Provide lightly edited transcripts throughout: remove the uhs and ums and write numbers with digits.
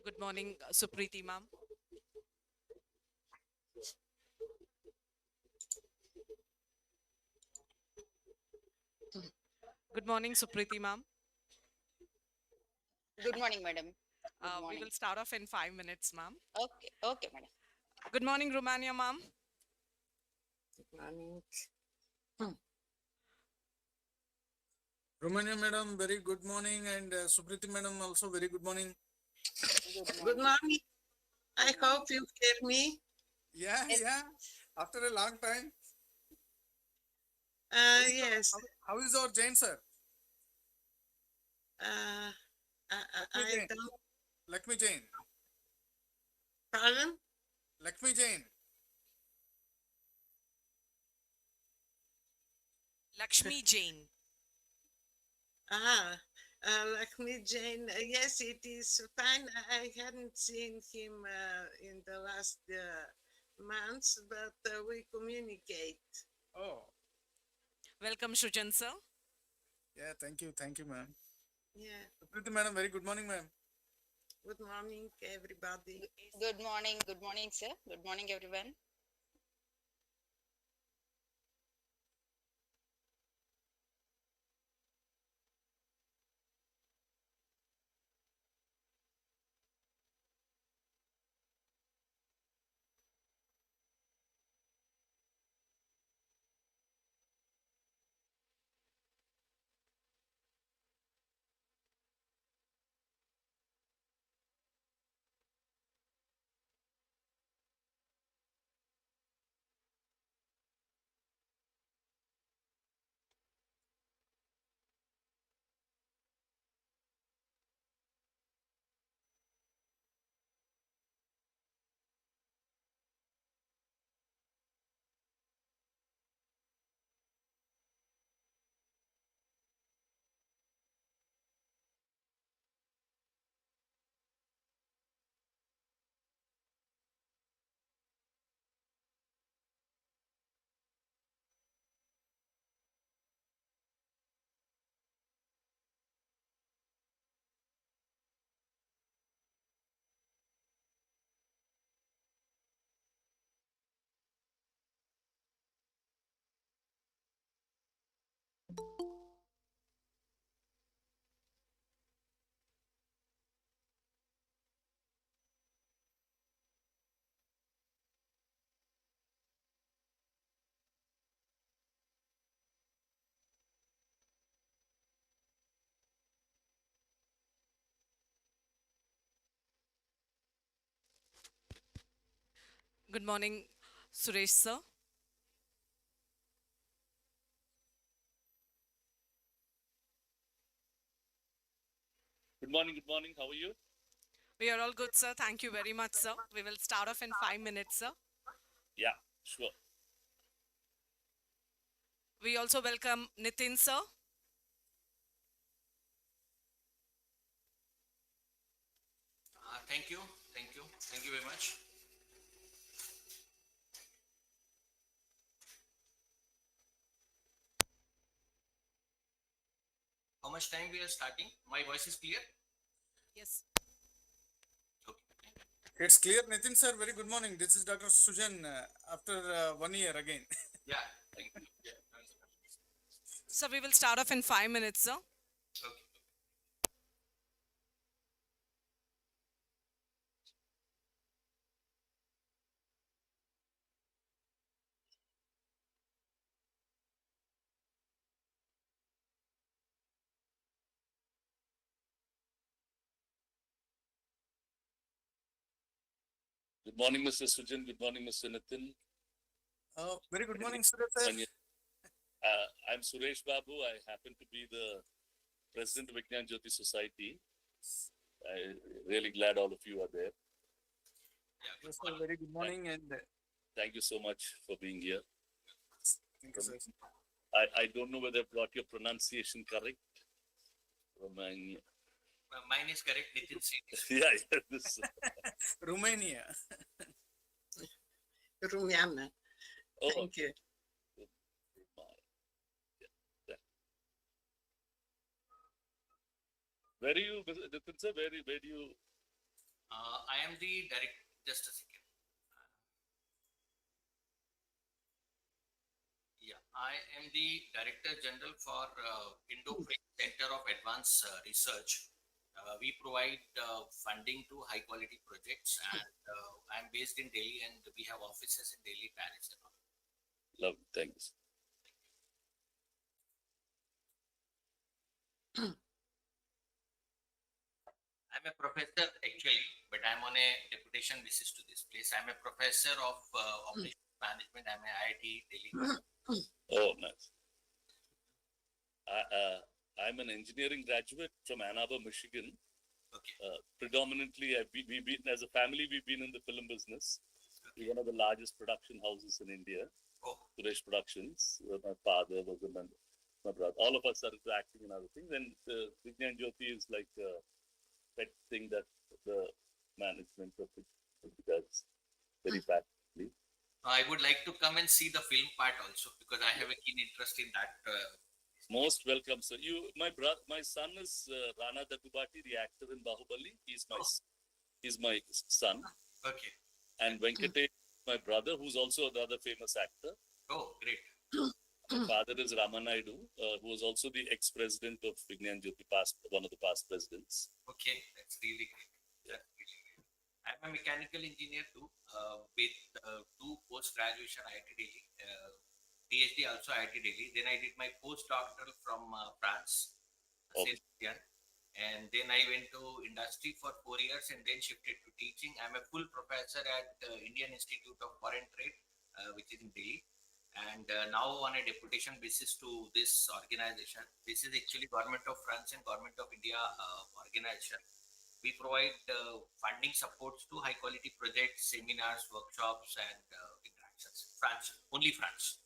Good morning, Supriti ma'am. Good morning, Supriti ma'am. Good morning, madam. Good We morning. will start off in 5 minutes, ma'am. Okay, okay, madam. Good morning, Romania ma'am. Good morning. Romania madam, very good morning, and Supriti madam also very good morning. Good morning. I hope you hear me. Yeah, Yes. yeah. After a long time. Yes. How is our Jain sir? I Lakshmi Jain. don't. Lakshmi Jain. Pardon? Lakshmi Jain. Lakshmi Jain. Lakshmi Jain. Yes, it is fine. I hadn't seen him in the last months, but we communicate. Oh, Welcome, Shujan sir. yeah. Thank you, ma'am. Yeah. Supriti madam, very good morning, ma'am. Good morning, everybody. Good morning. Good morning, sir. Good morning, everyone. Good morning, Suresh sir. Good morning. Good morning. How are you? We are all good, sir. Thank you very much, sir. We will start off in 5 minutes, sir. Yeah, sure. We also welcome Nitin sir. Thank you. Thank you. Thank you very much. How much time we are starting? My voice is clear? Yes. Okay. It's clear, Nitin sir. Very good morning. This is Dr. Sujan after 1 year again. Yeah. Thank you. Yeah. So we will start off in 5 minutes, sir. Okay. Good morning, Mr. Sujan. Good morning, Mr. Nitin. Very good morning, Suresh sir. I'm Suresh Babu. I happen to be the president of Vignan Jyoti Society. I really glad all of you are there. Yeah, good Yes, sir. morning. Very good morning and Thank you so much for being here. thank you, sir. I don't know whether I've got your pronunciation correct. Romania. Mine is correct. Nitin said. Yeah, yeah, this. Romania. Rumiana. Oh, Thank you. yeah. Where do you, Nitin sir, where do you? I am the director. Just a second. Yeah, I am the Director General for Indo-French Center of Advanced Research. We provide funding to high quality projects, and I'm based in Delhi, and we have offices in Delhi, Paris, and all. Love, thanks. I'm a professor actually, but I'm on a deputation basis to this place. I'm a professor of operations management. I'm a IIT Delhi. Oh, nice. I'm an engineering graduate from Ann Arbor, Michigan. Okay. Predominantly, we've been, as a family, we've been in the film business. We're one of the largest production houses in India, Oh, Suresh Productions. Where my father was a member, my brother. All of us started acting and other things. And Vignan Jyoti is like a pet thing that the management of it does very passionately. I would like to come and see the film part also because I have a keen interest in that. Most welcome, sir. My son is Rana Daggubati, the actor in Bahubali. He's my son, Okay. and Venkatesh, my brother, who's also another famous actor. Oh, great. My father is Ramanaidu, who was also the ex-president of Vignan Jyoti, one of the past presidents. Okay, that's really great. That's really great. I'm a mechanical engineer too, with two post-graduation IIT Delhi, PhD also IIT Delhi. Then I did my postdoctoral from France, Okay. Saint Etienne. And then I went to industry for 4 years and then shifted to teaching. I'm a full professor at Indian Institute of Foreign Trade, which is in Delhi. And now on a deputation basis to this organization. This is actually Government of France and Government of India organization. We provide funding supports to high quality projects, seminars, workshops, and interactions. France, only France.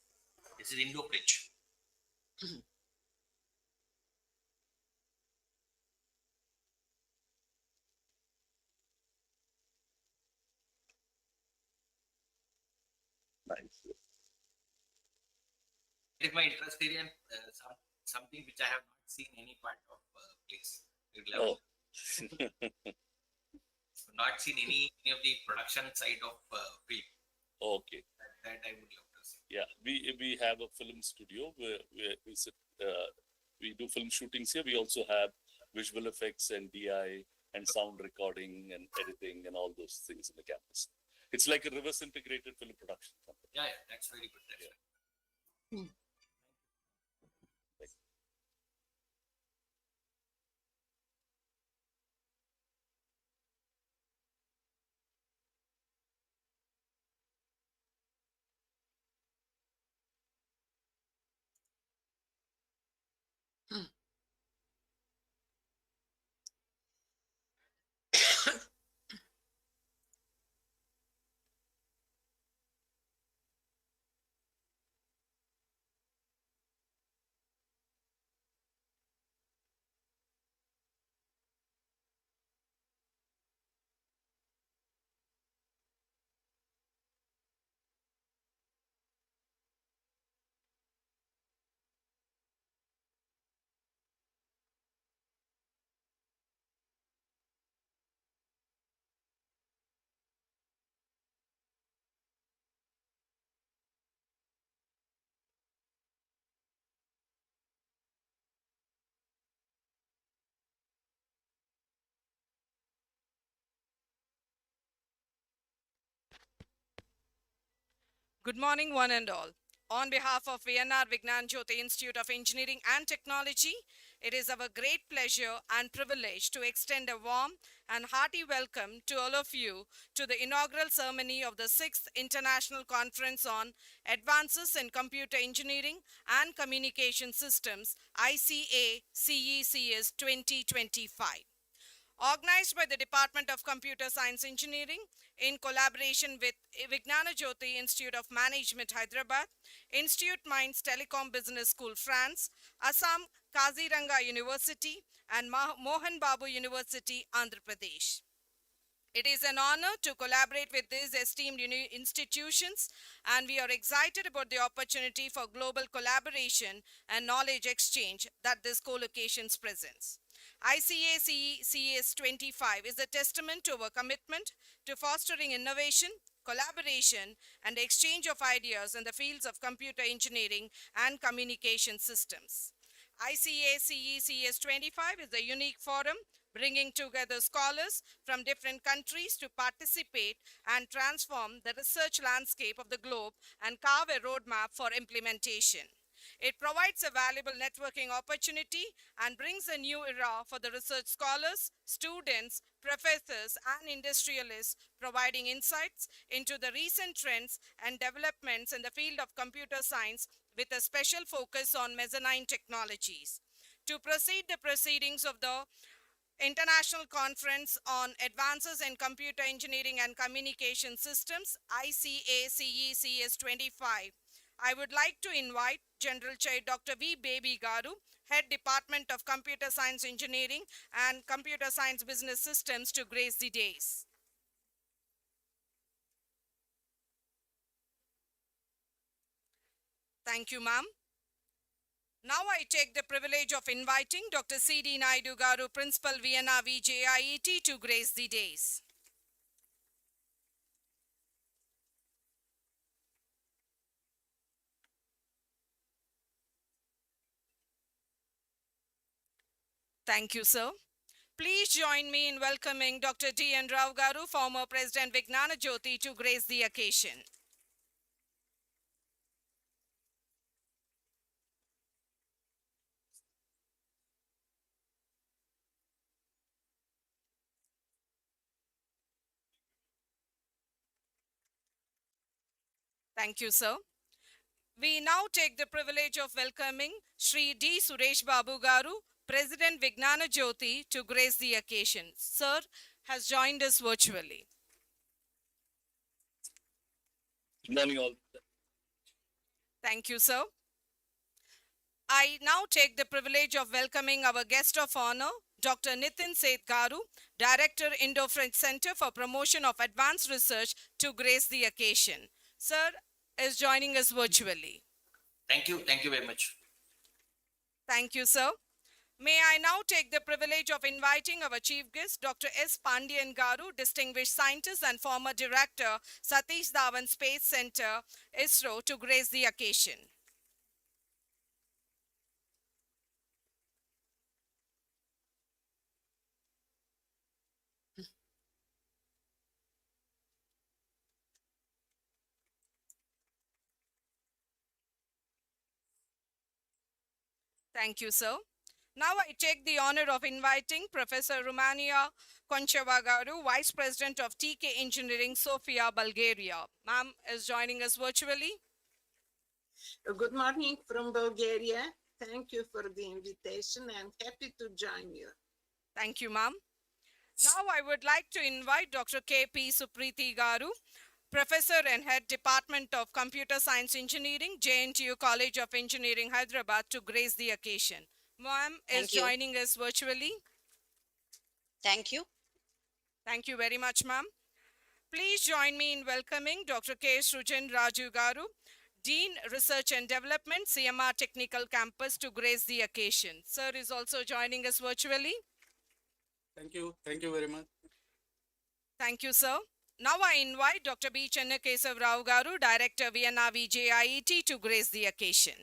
This is Indo-French. Nice. It is my interest area and something which I have not seen any part of place. Oh. Not seen any of the production side of film. Okay. That I would love to see. Yeah, we have a film studio where we do film shootings here. We also have visual effects and DI and sound recording and editing and all those things in the campus. It's like a reverse integrated film production company. Yeah, yeah, that's very good. That's right. Good morning, one and all. On behalf of VNR Vignan Jyoti Institute of Engineering and Technology, it is our great pleasure and privilege to extend a warm and hearty welcome to all of you to the inaugural ceremony of the 6th International Conference on Advances in Computer Engineering and Communication Systems, ICA CECS 2025. organized by the Department of Computer Science Engineering in collaboration with Vignana Jyoti Institute of Management, Hyderabad, Institute Minds Telecom Business School, France, Assam Kaziranga University, and Mohan Babu University, Andhra Pradesh. It is an honor to collaborate with these esteemed institutions, and we are excited about the opportunity for global collaboration and knowledge exchange that this co-locations presents. ICACES 25 is a testament to our commitment to fostering innovation, collaboration, and exchange of ideas in the fields of computer engineering and communication systems. ICACES 25 is a unique forum bringing together scholars from different countries to participate and transform the research landscape of the globe and carve a roadmap for implementation. It provides a valuable networking opportunity and brings a new era for the research scholars, students, professors, and industrialists, providing insights into the recent trends and developments in the field of computer science with a special focus on mezzanine technologies. To proceed the proceedings of the International Conference on Advances in Computer Engineering and Communication Systems, ICACECS 25. I would like to invite General Chair Dr. V. Baby Garu, Head Department of Computer Science Engineering and Computer Science Business Systems, to grace the days. Thank you, ma'am. Now I take the privilege of inviting Dr. C.D. Naidu Garu, Principal Vienna VJIET, to grace the days. Thank you, sir. Please join me in welcoming Dr. D.N. Rao Garu, former President Vignana Jyoti, to grace the occasion. Thank you, sir. We now take the privilege of welcoming Sri D. Suresh Babu Garu, President Vignana Jyoti, to grace the occasion. Sir has joined us virtually. Good morning, all. Thank you, sir. I now take the privilege of welcoming our guest of honor, Dr. Nitin Seth Garu, Director, Indo-French Center for Promotion of Advanced Research, to grace the occasion. Sir is joining us virtually. Thank you. Thank you very much. Thank you, sir. May I now take the privilege of inviting our chief guest, Dr. S. Pandian Garu, distinguished scientist and former director, Satish Dhawan Space Center, ISRO, to grace the occasion. Thank you, sir. Now I take the honor of inviting Professor Romania Concheva Garu, Vice President of TK Engineering, Sofia, Bulgaria. Ma'am is joining us virtually. Good morning from Bulgaria. Thank you for the invitation. I'm happy to join you. Thank you, ma'am. Now I would like to invite Dr. K.P. Supriti Garu, Professor and Head Department of Computer Science Engineering, JNTU College of Engineering, Hyderabad, to grace the occasion. Ma'am is joining us virtually. Thank you. Thank you very much, ma'am. Please join me in welcoming Dr. K. Srujan Raju Garu, Dean Research and Development, CMR Technical Campus, to grace the occasion. Sir is also joining us virtually. Thank you. Thank you very much. Thank you, sir. Now I invite Dr. B. Channakesav Rao Garu, Director, Vienna VJIET, to grace the occasion.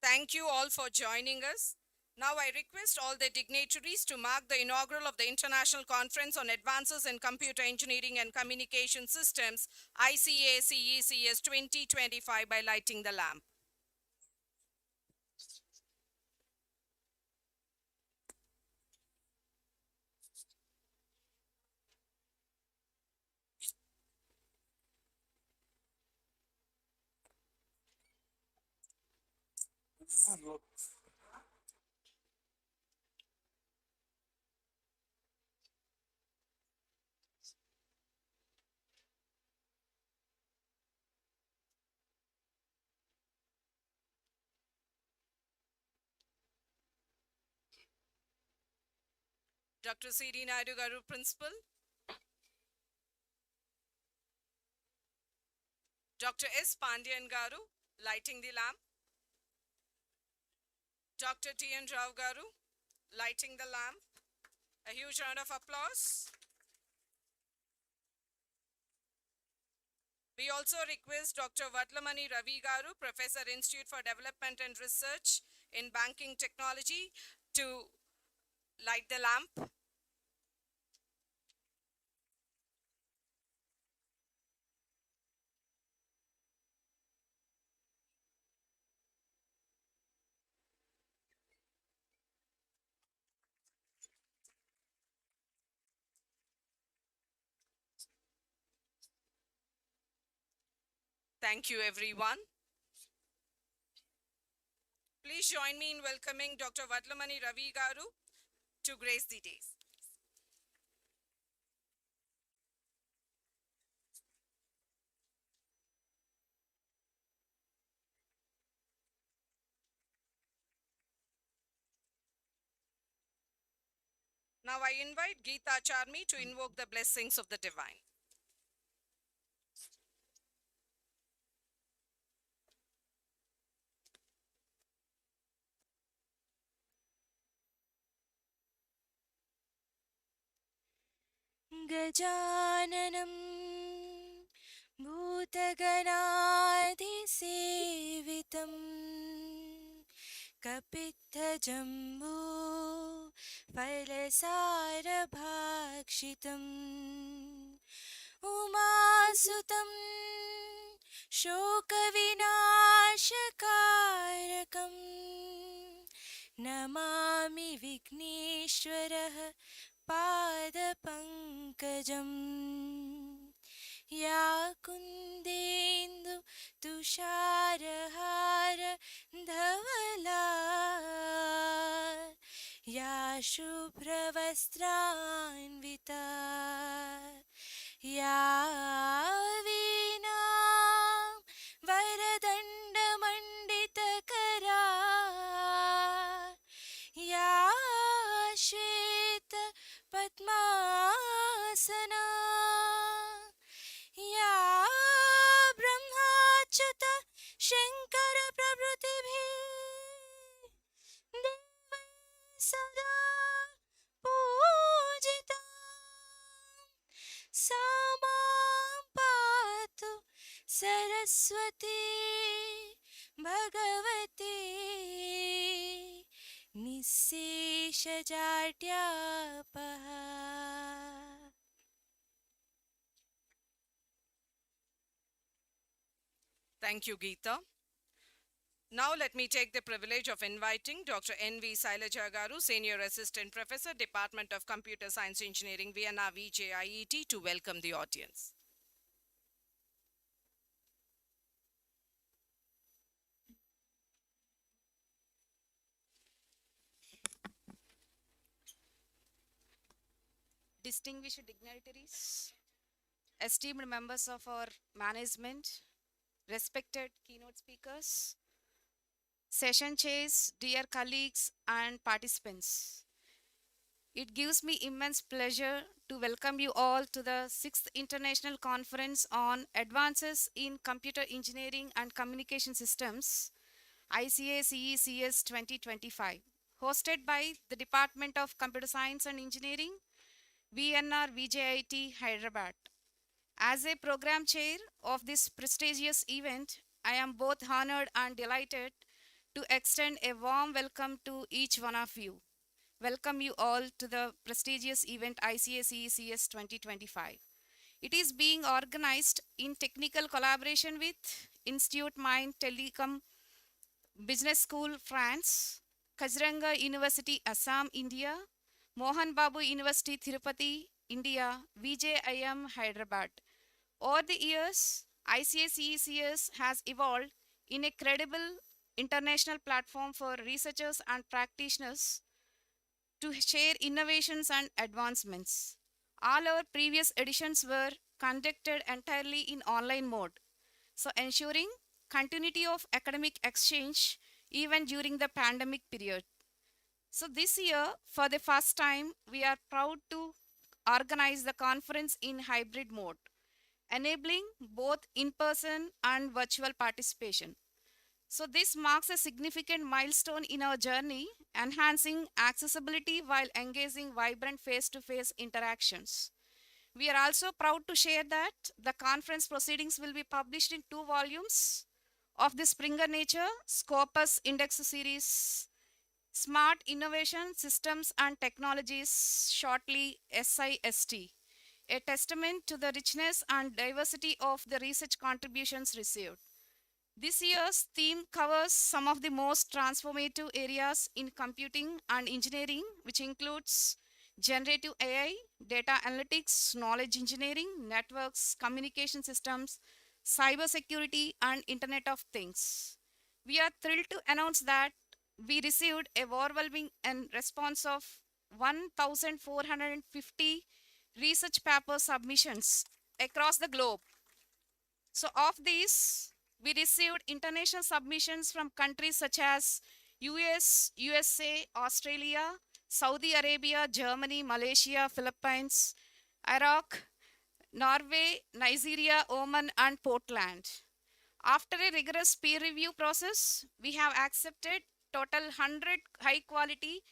Thank you all for joining us. Now I request all the dignitaries to mark the inaugural of the International Conference on Advances in Computer Engineering and Communication Systems, ICACECS 2025, by lighting the lamp. Dr. C.D. Naidu Garu, Principal. Dr. S. Pandian Garu, lighting the lamp. Dr. T.N. Rao Garu, lighting the lamp. A huge round of applause. We also request Dr. Vatlamani Ravi Garu, Professor, Institute for Development and Research in Banking Technology, to light the lamp. Thank you, everyone. Please join me in welcoming Dr. Vatlamani Ravi Garu to grace the days. Now I invite Geeta Charmi to invoke the blessings of the divine. गजाननं भूतगणाधिसेवितं कपित्थजम्बू फलसारभाक्षितम् उमासुतं शोकविनाशकारकं Namami विघ्नेश्वरः पादपङ्कजम् या कुन्देन्दु तुषारहार धवला या शुभ्रवस्त्रान्विता या वीणा वरदण्डमण्डितकरा या श्वेत पद्मासना या ब्रह्माच्युत शङ्कर प्रभृतिभिः देवैः सदा पूजिता सा मां पातु Saraswati Bhagwati निःशेषजाड्यापहा. Thank you, Geeta. Now let me take the privilege of inviting Dr. N.V. Sailaja Garu, Senior Assistant Professor, Department of Computer Science Engineering, Vienna VJIET, to welcome the audience. Distinguished dignitaries, esteemed members of our management, respected keynote speakers, session chairs, dear colleagues and participants. It gives me immense pleasure to welcome you all to the 6th International Conference on Advances in Computer Engineering and Communication Systems, ICACECS 2025, hosted by the Department of Computer Science and Engineering, VNR VJIT, Hyderabad. As a program chair of this prestigious event, I am both honored and delighted to extend a warm welcome to each one of you. Welcome you all to the prestigious event ICACECS 2025. It is being organized in technical collaboration with Institut Mind Telecom Business School, France, Kaziranga University, Assam, India, Mohan Babu University, Tirupati, India, VJIM, Hyderabad. Over the years, ICACECS has evolved in a credible international platform for researchers and practitioners to share innovations and advancements. All our previous editions were conducted entirely in online mode, so ensuring continuity of academic exchange even during the pandemic period. So this year, for the first time, we are proud to organize the conference in hybrid mode, enabling both in-person and virtual participation. So this marks a significant milestone in our journey, enhancing accessibility while engaging vibrant face-to-face interactions. We are also proud to share that the conference proceedings will be published in 2 volumes of the Springer Nature Scopus Index Series, Smart Innovation Systems and Technologies, shortly SIST, a testament to the richness and diversity of the research contributions received. This year's theme covers some of the most transformative areas in computing and engineering, which includes generative AI, data analytics, knowledge engineering, networks, communication systems, cybersecurity, and Internet of Things. We are thrilled to announce that we received a overwhelming response of 1,450 research paper submissions across the globe. So, of these, we received international submissions from countries such as US, USA, Australia, Saudi Arabia, Germany, Malaysia, Philippines, Iraq, Norway, Nigeria, Oman, and Portland. After a rigorous peer review process, we have accepted total 100 high quality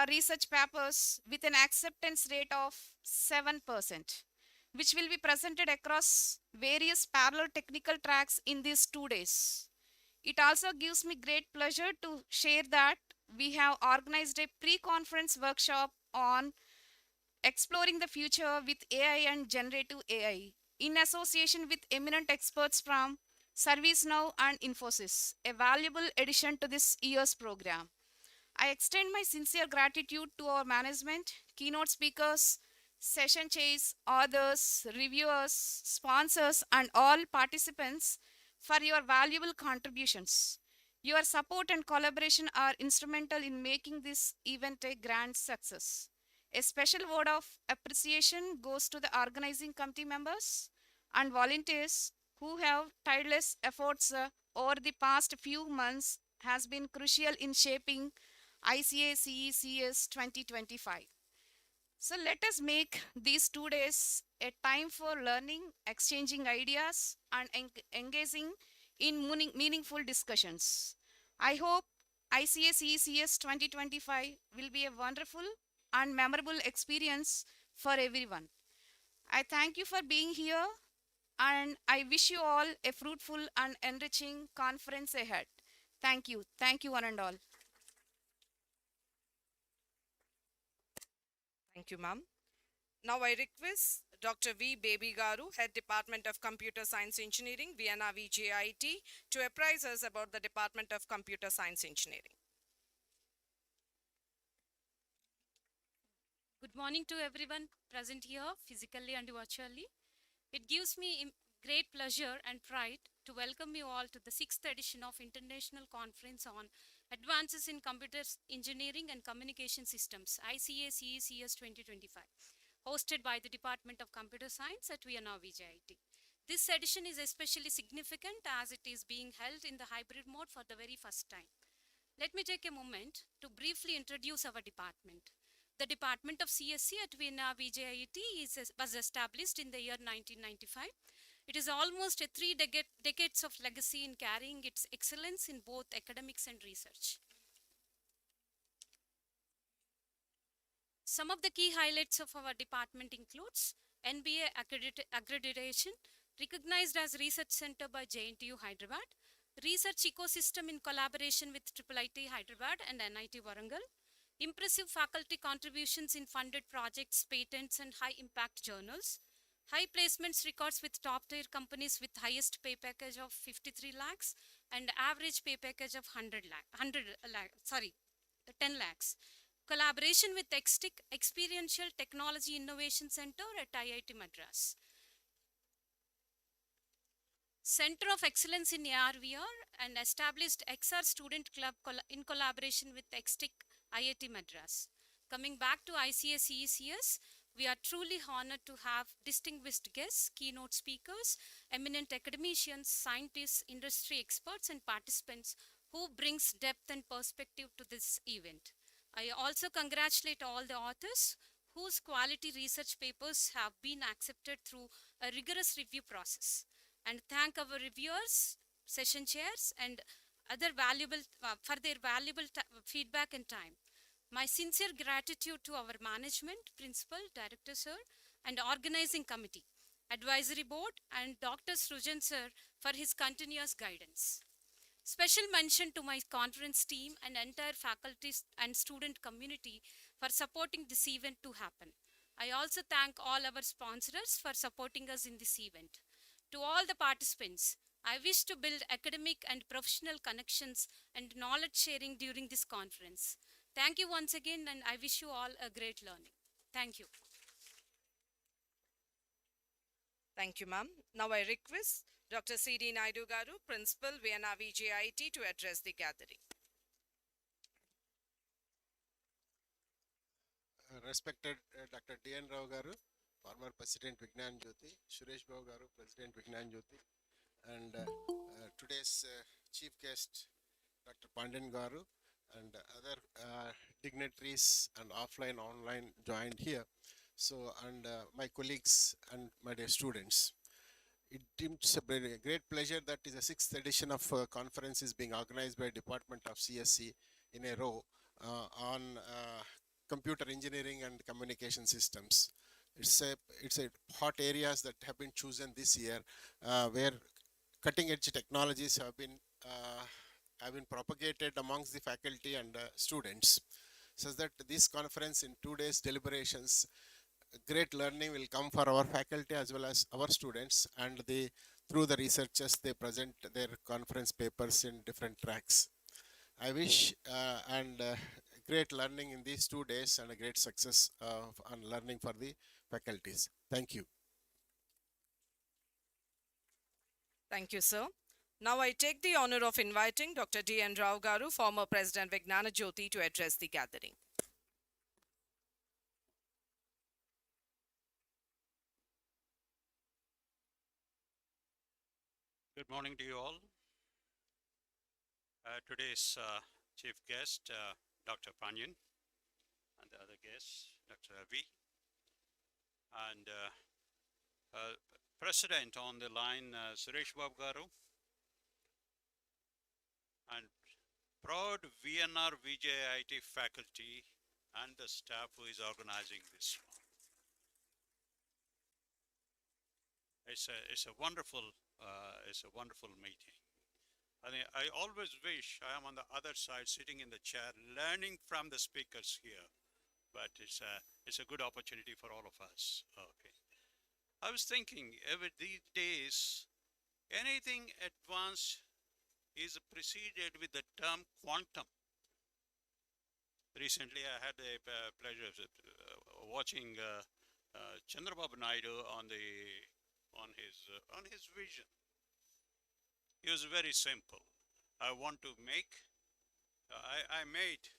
research papers with an acceptance rate of 7%, which will be presented across various parallel technical tracks in these 2 days. It also gives me great pleasure to share that we have organized a pre-conference workshop on exploring the future with AI and generative AI in association with eminent experts from ServiceNow and Infosys, a valuable addition to this year's program. I extend my sincere gratitude to our management, keynote speakers, session chairs, authors, reviewers, sponsors, and all participants for your valuable contributions. Your support and collaboration are instrumental in making this event a grand success. A special word of appreciation goes to the organizing committee members and volunteers who have tireless efforts over the past few months has been crucial in shaping ICACECS 2025. So let us make these 2 days a time for learning, exchanging ideas, and engaging in meaningful discussions. I hope ICACECS 2025 will be a wonderful and memorable experience for everyone. I thank you for being here and I wish you all a fruitful and enriching conference ahead. Thank you. Thank you, one and all. Thank you, ma'am. Now I request Dr. V. Baby Garu, Head Department of Computer Science Engineering, Vienna VJIT, to apprise us about the Department of Computer Science Engineering. Good morning to everyone present here, physically and virtually. It gives me great pleasure and pride to welcome you all to the 6th edition of International Conference on Advances in Computer Engineering and Communication Systems, ICACECS 2025, hosted by the Department of Computer Science at Vienna VJIT. This edition is especially significant as it is being held in the hybrid mode for the very first time. Let me take a moment to briefly introduce our department. The Department of CSC at Vienna VJIT was established in the year 1995. It is almost a three decades of legacy in carrying its excellence in both academics and research. Some of the key highlights of our department includes NBA accreditation, recognized as Research Center by JNTU Hyderabad, research ecosystem in collaboration with IIIT Hyderabad and NIT Warangal, impressive faculty contributions in funded projects, patents, and high-impact journals, high placements records with top-tier companies with highest pay package of 53 lakhs and average pay package of 10 lakhs. Collaboration with XTIC, Experiential Technology Innovation Center at IIT Madras. Center of Excellence in AR/VR and established XR Student Club in collaboration with XTIC IIT Madras. Coming back to ICS ECS, we are truly honored to have distinguished guests, keynote speakers, eminent academicians, scientists, industry experts, and participants who brings depth and perspective to this event. I also congratulate all the authors whose quality research papers have been accepted through a rigorous review process, and thank our reviewers, session chairs, and other valuable for their valuable feedback and time. My sincere gratitude to our management, principal, director sir, and organizing committee, advisory board, and Dr. Srujan sir for his continuous guidance. Special mention to my conference team and entire faculty and student community for supporting this event to happen. I also thank all our sponsors for supporting us in this event. To all the participants, I wish to build academic and professional connections and knowledge sharing during this conference. Thank you once again, and I wish you all a great learning. Thank you. Thank you, ma'am. Now I request Dr. C.D. Naidu Garu, Principal, Vienna VJIT, to address the gathering. Respected Dr. D.N. Rao Garu, former President Vignan Jyoti, Suresh Babu Garu, President Vignan Jyoti, and today's chief guest, Dr. Pandan Garu, and other dignitaries and offline, online joined here. So, and my colleagues and my dear students. It's a great pleasure that is the sixth edition of conference is being organized by Department of CSC in a row on computer engineering and communication systems. It's a hot areas that have been chosen this year where cutting edge technologies have been propagated amongst the faculty and students, so that this conference in 2 days deliberations, great learning will come for our faculty as well as our students, and through the researchers they present their conference papers in different tracks. I wish and great learning in these 2 days and a great success on learning for the faculties. Thank you. Thank you, sir. Now I take the honor of inviting Dr. D.N. Rao Garu, former President Vignana Jyoti, to address the gathering. Good morning to you all. Today's chief guest, Dr. Panyan, and the other guest, Dr. Avi, and President on the line, Suresh Babu Garu, and proud VNR VJIT faculty and the staff who is organizing this one. It's a wonderful meeting. I always wish I am on the other side, sitting in the chair, learning from the speakers here. But it's a good opportunity for all of us. Okay. I was thinking, these days, anything advanced is preceded with the term quantum. Recently, I had the pleasure of watching Chandrababu Naidu on his vision. It was very simple. I want to make, I made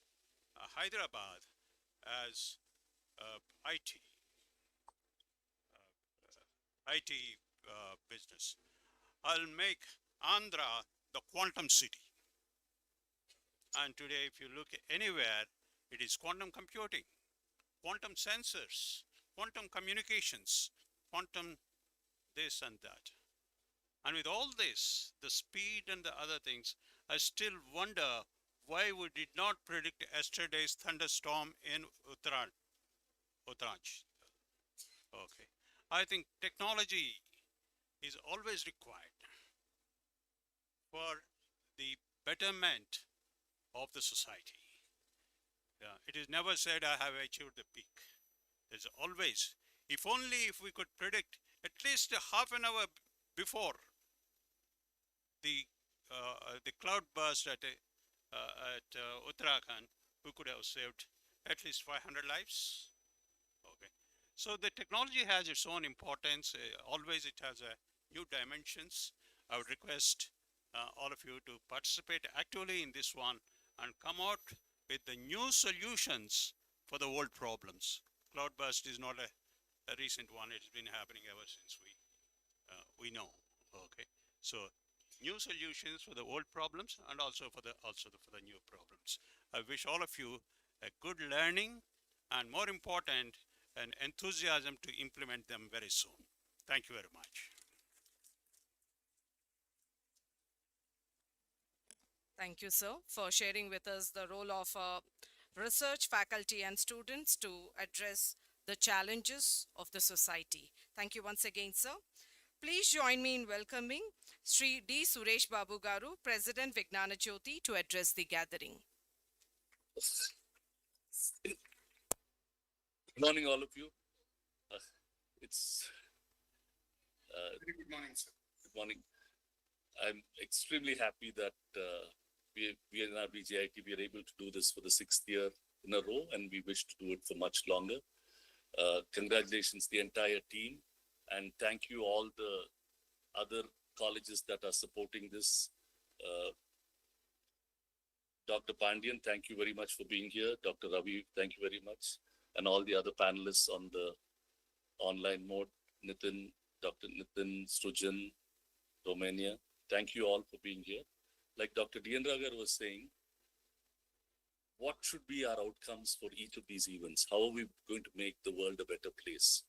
Hyderabad as IT business. I'll make Andhra the quantum city. And today, if you look anywhere, it is quantum computing, quantum sensors, quantum communications, quantum this and that. And with all this, the speed and the other things, I still wonder why we did not predict yesterday's thunderstorm in Uttaranchal. Okay. I think technology is always required for the betterment of the society. It is never said I have achieved the peak. There's always, if we could predict at least a half an hour before the cloud burst at Uttarakhand, we could have saved at least 500 lives. Okay, so the technology has its own importance. Always it has new dimensions. I would request all of you to participate actively in this one and come out with the new solutions for the old problems. Cloudburst is not a recent one. It's been happening ever since we know. Okay, so new solutions for the old problems and also for the new problems. I wish all of you a good learning and more important, an enthusiasm to implement them very soon. Thank you very much. Thank you, sir, for sharing with us the role of research faculty and students to address the challenges of the society. Thank you once again, sir. Please join me in welcoming Sri D. Suresh Babu Garu, President Vignana Jyoti, to address the gathering. Good morning, all of you. It's Very good morning, sir. good morning. I'm extremely happy that we in our BGIT, we are able to do this for the 6th year in a row, and we wish to do it for much longer. Congratulations, the entire team, and thank you all the other colleges that are supporting this. Dr. Pandian, thank you very much for being here. Dr. Ravi, thank you very much. And all the other panelists on the online mode, Nitin, Dr. Nitin, Srujan, Romania, thank you all for being here. Like Dr. Dian Ragar was saying, what should be our outcomes for each of these events? How are we going to make the world a better place?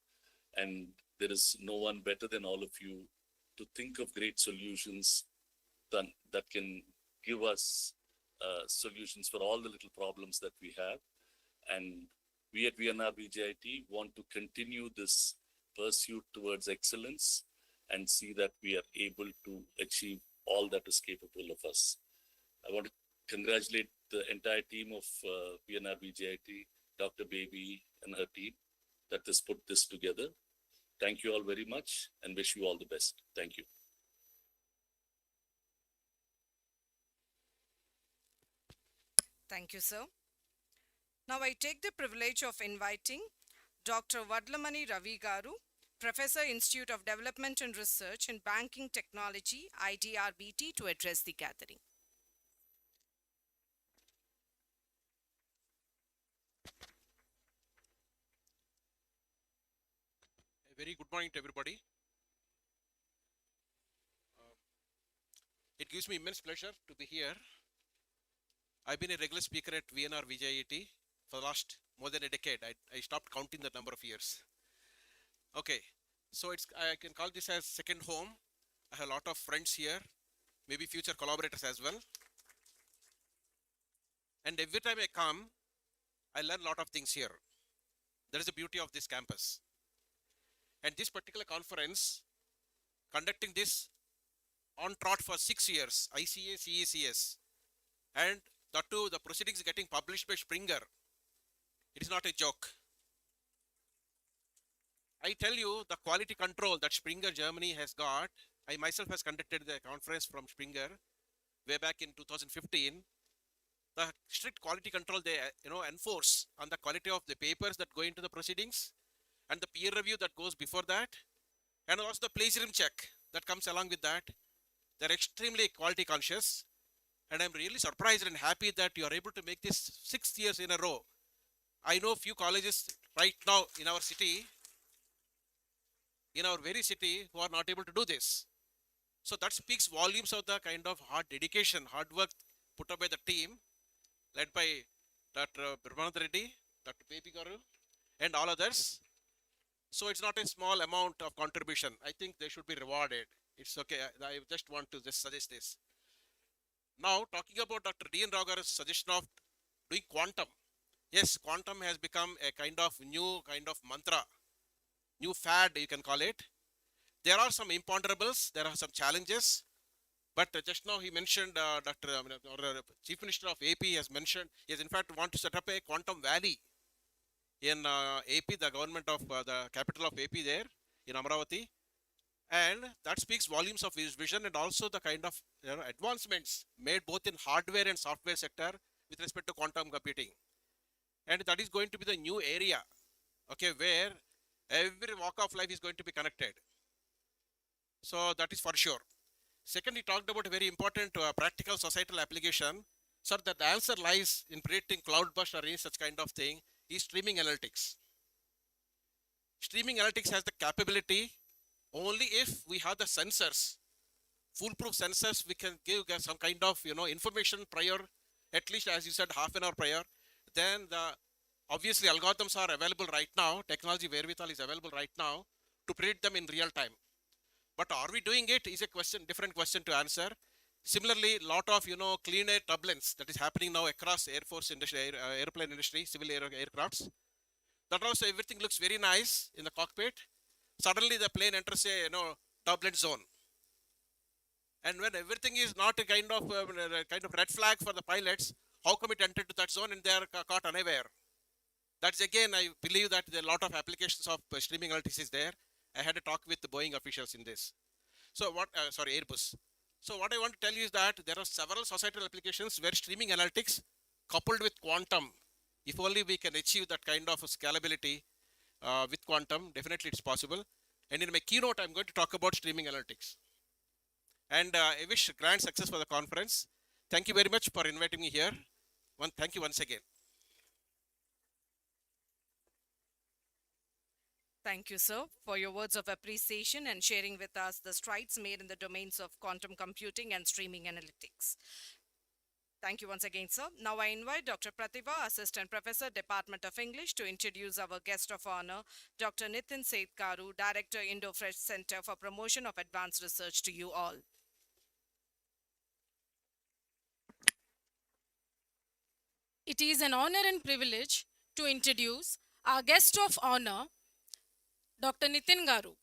And there is no one better than all of you to think of great solutions that can give us solutions for all the little problems that we have. And we at VNR BJIT want to continue this pursuit towards excellence and see that we are able to achieve all that is capable of us. I want to congratulate the entire team of VNR BJIT, Dr. Baby and her team that has put this together. Thank you all very much and wish you all the best. Thank you. Thank you, sir. Now I take the privilege of inviting Dr. Vadlamani Ravi Garu, Professor, Institute of Development and Research in Banking Technology, IDRBT, to address the gathering. A very good morning to everybody. It gives me immense pleasure to be here. I've been a regular speaker at VNR VJIT for the last more than a decade. I stopped counting the number of years. Okay, so I can call this as second home. I have a lot of friends here, maybe future collaborators as well. And every time I come, I learn a lot of things here. That is the beauty of this campus. And this particular conference, conducting this on trot for 6 years, ICA, CECS, and that too, the proceedings getting published by Springer. It is not a joke. I tell you, the quality control that Springer Germany has got, I myself has conducted the conference from Springer way back in 2015. The strict quality control they enforce on the quality of the papers that go into the proceedings and the peer review that goes before that, and also the plagiarism check that comes along with that. They're extremely quality conscious, and I'm really surprised and happy that you are able to make this 6 years in a row. I know few colleges right now in our city, in our very city, who are not able to do this. So that speaks volumes of the kind of hard dedication, hard work put up by the team, led by Dr. Brahmanand Reddy, Dr. Baby Garu, and all others. So it's not a small amount of contribution. I think they should be rewarded. It's okay. I just want to just suggest this. Now, talking about Dr. D.N. Raugar's suggestion of doing quantum. Yes, quantum has become a kind of new kind of mantra, new fad, you can call it. There are some imponderables, there are some challenges, but just now he mentioned, Chief Minister of AP has mentioned, he has in fact want to set up a quantum valley in AP, the government of the capital of AP there in Amravati. And that speaks volumes of his vision and also the kind of advancements made both in hardware and software sector with respect to quantum computing. And that is going to be the new area, okay, where every walk of life is going to be connected. So that is for sure. Second, he talked about a very important practical societal application. Sir, that the answer lies in predicting cloudburst or any such kind of thing is streaming analytics. Streaming analytics has the capability only if we have the sensors, foolproof sensors, we can give some kind of information prior, at least as you said, half an hour prior. Then the obviously algorithms are available right now. Technology wherewithal is available right now to predict them in real time. But are we doing it is a question, different question to answer. Similarly, lot of clean air turbulence that is happening now across air force industry, airplane industry, civil aircrafts. That also everything looks very nice in the cockpit. Suddenly the plane enters a turbulent zone, and when everything is not a kind of red flag for the pilots, how come it entered to that zone and they are caught unaware? That's again, I believe that there are a lot of applications of streaming analytics is there. I had a talk with the Boeing officials in this. So what, sorry, Airbus. So what I want to tell you is that there are several societal applications where streaming analytics coupled with quantum, if only we can achieve that kind of scalability with quantum, definitely it's possible. And in my keynote, I'm going to talk about streaming analytics. And I wish grand success for the conference. Thank you very much for inviting me here. Thank you once again. Thank you, sir, for your words of appreciation and sharing with us the strides made in the domains of quantum computing and streaming analytics. Thank you once again, sir. Now I invite Dr. Pratibha, Assistant Professor, Department of English, to introduce our guest of honor, Dr. Nitin Setkaru, Director, Indo-Fresh Center for Promotion of Advanced Research, to you all. It is an honor and privilege to introduce our guest of honor, Dr. Nitin Garu,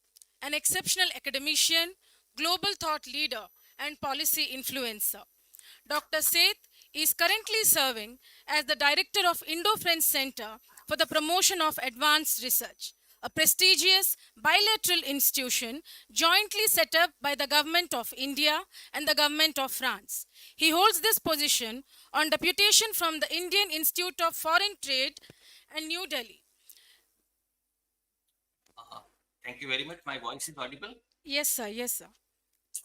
an exceptional academician, global thought leader, and policy influencer. Dr. Seth is currently serving as the director of Indo-French Center for the Promotion of Advanced Research, a prestigious bilateral institution jointly set up by the Government of India and the Government of France. He holds this position on deputation from the Indian Institute of Foreign Trade and New Delhi. Thank you very much. My voice is audible. Yes, sir. Yes, sir.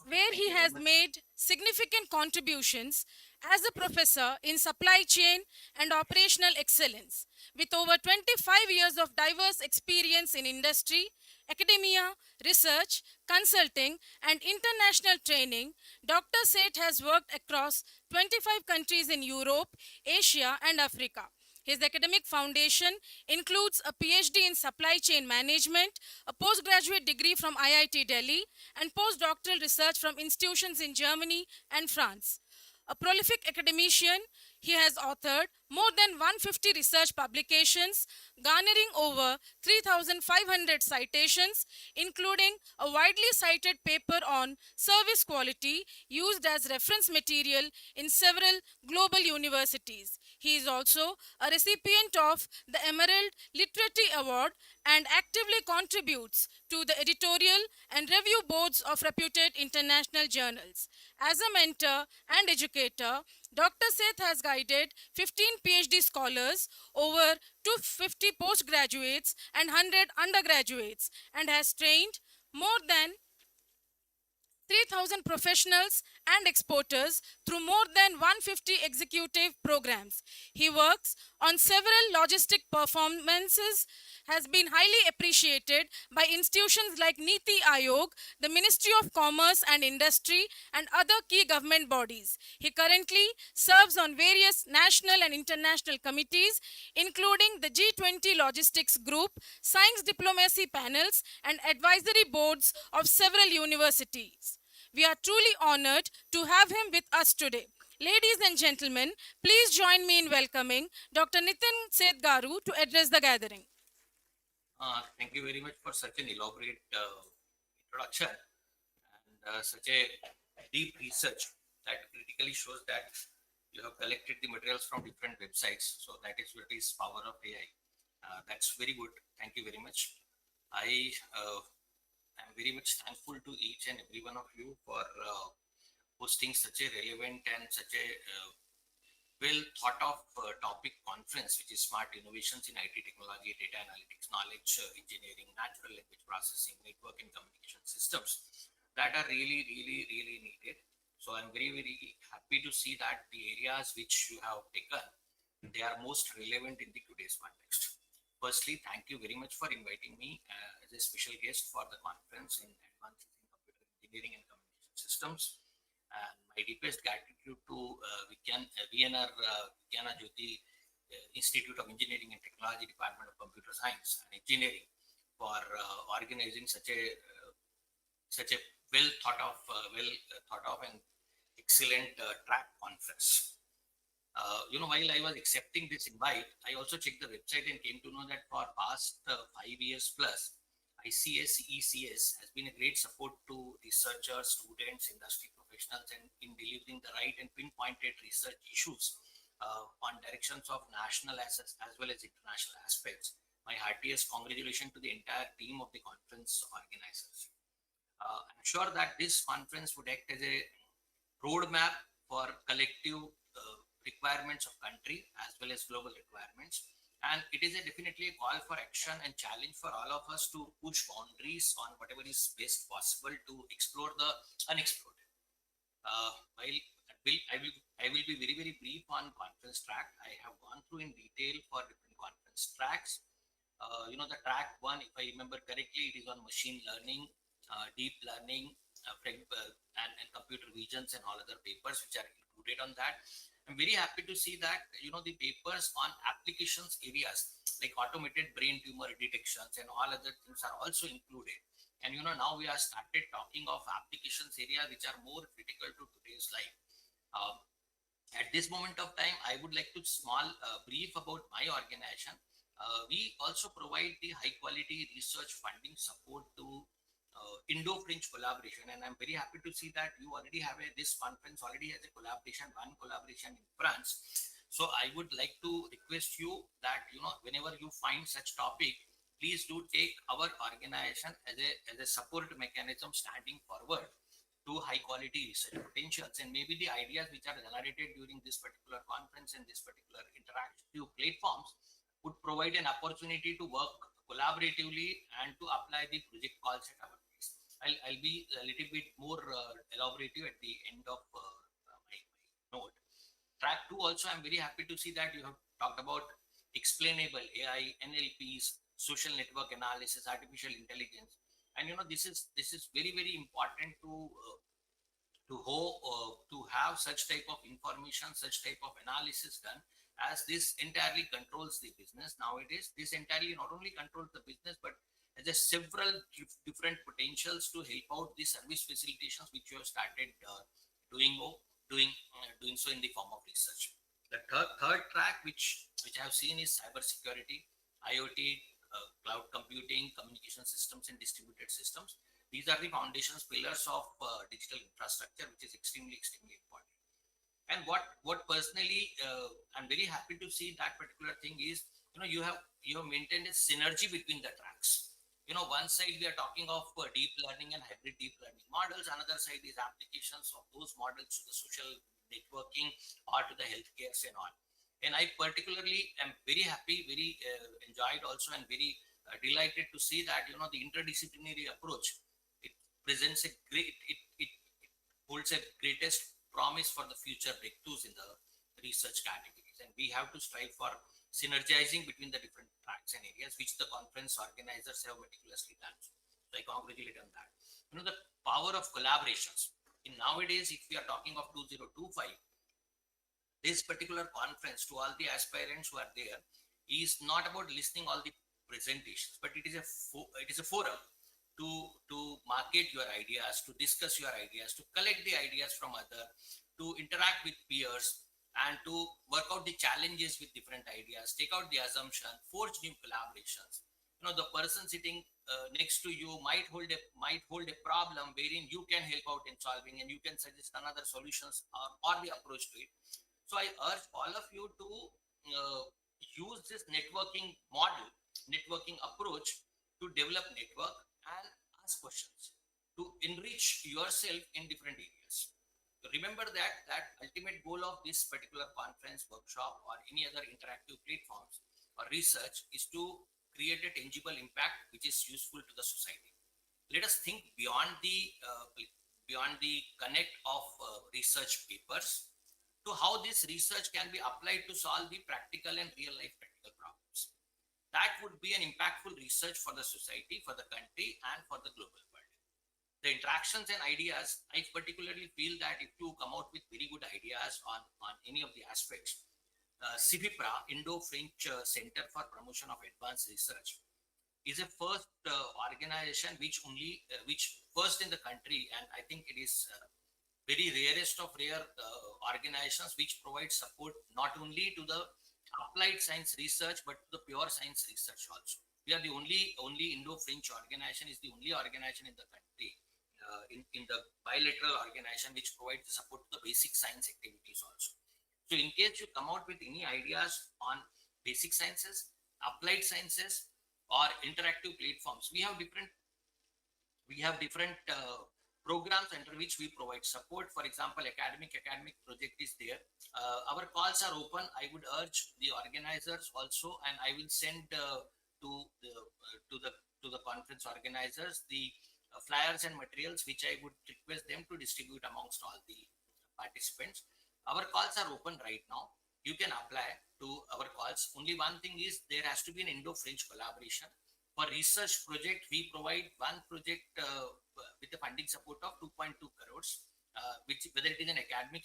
Where he has made significant contributions as a professor in supply chain and operational excellence. With over 25 years of diverse experience in industry, academia, research, consulting, and international training, Dr. Seth has worked across 25 countries in Europe, Asia, and Africa. His academic foundation includes a PhD in supply chain management, a postgraduate degree from IIT Delhi, and postdoctoral research from institutions in Germany and France. A prolific academician, he has authored more than 150 research publications, garnering over 3,500 citations, including a widely cited paper on service quality used as reference material in several global universities. He is also a recipient of the Emerald Literary Award and actively contributes to the editorial and review boards of reputed international journals. As a mentor and educator, Dr. Seth has guided 15 PhD scholars, over 250 postgraduates and 100 undergraduates, and has trained more than 3,000 professionals and exporters through more than 150 executive programs. He works on several logistic performances, has been highly appreciated by institutions like Niti Aayog, the Ministry of Commerce and Industry, and other key government bodies. He currently serves on various national and international committees, including the G20 Logistics Group, Science Diplomacy Panels, and advisory boards of several universities. We are truly honored to have him with us today. Ladies and gentlemen, please join me in welcoming Dr. Nitin Setkaru to address the gathering. Thank you very much for such an elaborate introduction and such a deep research that critically shows that you have collected the materials from different websites. So that is what is power of AI. That's very good. Thank you very much. I am very much thankful to each and every one of you for hosting such a relevant and such a well thought of topic conference, which is smart innovations in IT technology, data analytics, knowledge engineering, natural language processing, network and communication systems. that are really, really, really needed. So I'm very, very happy to see that the areas which you have taken, they are most relevant in the today's context. Firstly, thank you very much for inviting me as a special guest for the conference in Advances in Computer Engineering and Communication Systems. And my deepest gratitude to VNR Vigyana Jyoti Institute of Engineering and Technology, Department of Computer Science and Engineering, for organizing such a well thought of and excellent track conference. While I was accepting this invite, I also checked the website and came to know that for past 5 years plus, ECS has been a great support to researchers, students, industry professionals, and in delivering the right and pinpointed research issues on directions of national as well as international aspects. My heartiest congratulations to the entire team of the conference organizers. I'm sure that this conference would act as a roadmap for collective requirements of country as well as global requirements. And it is definitely a call for action and challenge for all of us to push boundaries on whatever is best possible to explore the unexplored. I will be very, very brief on conference track. I have gone through in detail for different conference tracks. The track one, if I remember correctly, it is on machine learning, deep learning, and computer visions and all other papers which are included on that. I'm very happy to see that the papers on applications areas like automated brain tumor detections and all other things are also included. And now we are started talking of applications area which are more critical to today's life. At this moment of time, I would like to small brief about my organization. We also provide the high quality research funding support to Indo-French collaboration, and I'm very happy to see that you already have this conference already has one collaboration in France. So I would like to request you that whenever you find such topic, please do take our organization as a support mechanism standing forward to high quality research potentials, and maybe the ideas which are generated during this particular conference and this particular interactive platforms would provide an opportunity to work collaboratively and to apply the project calls at our place. I'll be a little bit more elaborative at the end of my note. Track 2 also, I'm very happy to see that you have talked about explainable AI, NLPs, social network analysis, artificial intelligence. And this is very, very important to have such type of information, such type of analysis done, as this entirely controls the business nowadays. This entirely not only controls the business, but has a several different potentials to help out the service facilitations which you have started doing so in the form of research. The third track which I have seen is cybersecurity, IoT, cloud computing, communication systems, and distributed systems. These are the foundations, pillars of digital infrastructure, which is extremely, extremely important. And what personally, I'm very happy to see that particular thing is, you have maintained a synergy between the tracks. One side we are talking of deep learning and hybrid deep learning models. Another side is applications of those models to the social networking or to the healthcare and all. And I particularly am very happy, very enjoyed also, and very delighted to see that the interdisciplinary approach, it presents a great, it holds a greatest promise for the future breakthroughs in the research categories, and we have to strive for synergizing between the different tracks and areas which the conference organizers have meticulously done. So I congratulate on that. The power of collaborations in nowadays, if we are talking of 2025, this particular conference, to all the aspirants who are there, is not about listening all the presentations, but it is a forum to market your ideas, to discuss your ideas, to collect the ideas from others, to interact with peers, and to work out the challenges with different ideas, take out the assumption, forge new collaborations. The person sitting next to you might hold a problem wherein you can help out in solving, and you can suggest another solutions or the approach to it. So I urge all of you to use this networking model, networking approach to develop network and ask questions to enrich yourself in different areas. So remember that ultimate goal of this particular conference, workshop, or any other interactive platforms or research is to create a tangible impact which is useful to the society. let us think beyond the connect of research papers to how this research can be applied to solve the practical and real life practical problems. That would be an impactful research for the society, for the country, and for the global world. The interactions and ideas, I particularly feel that if you come out with very good ideas on any of the aspects, CIFIPRA, Indo-French Center for Promotion of Advanced Research, is a first organization which first in the country, and I think it is very rarest of rare organizations which provide support not only to the applied science research but to the pure science research also. We are the only Indo-French organization, is the only organization in the country in the bilateral organization which provides support to the basic science activities also. So in case you come out with any ideas on basic sciences, applied sciences, or interactive platforms, we have different programs under which we provide support. For example, academic project is there. Our calls are open. I would urge the organizers also, and I will send to the to the conference organizers the flyers and materials which I would request them to distribute amongst all the participants. Our calls are open right now. You can apply to our calls. Only one thing is there has to be an Indo-French collaboration. For research project, we provide one project with the funding support of 2.2 crores, which whether it is an academic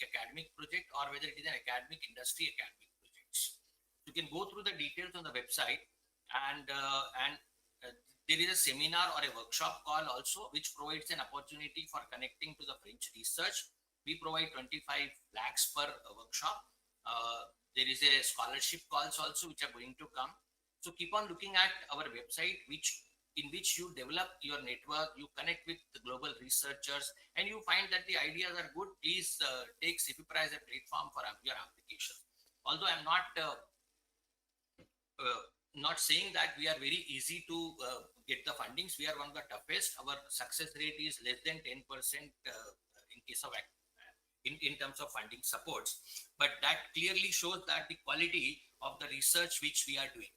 project or whether it is an academic projects. You can go through the details on the website, and there is a seminar or a workshop call also, which provides an opportunity for connecting to the French research. We provide 25 lakhs per workshop. There is a scholarship calls also which are going to come. So keep on looking at our website, in which you develop your network, you connect with the global researchers, and you find that the ideas are good. Please take CIFIPRA as a platform for your application. Although I'm not saying that we are very easy to get the fundings. We are one of the toughest. Our success rate is less than 10% in case of in terms of funding supports. But that clearly shows that the quality of the research which we are doing.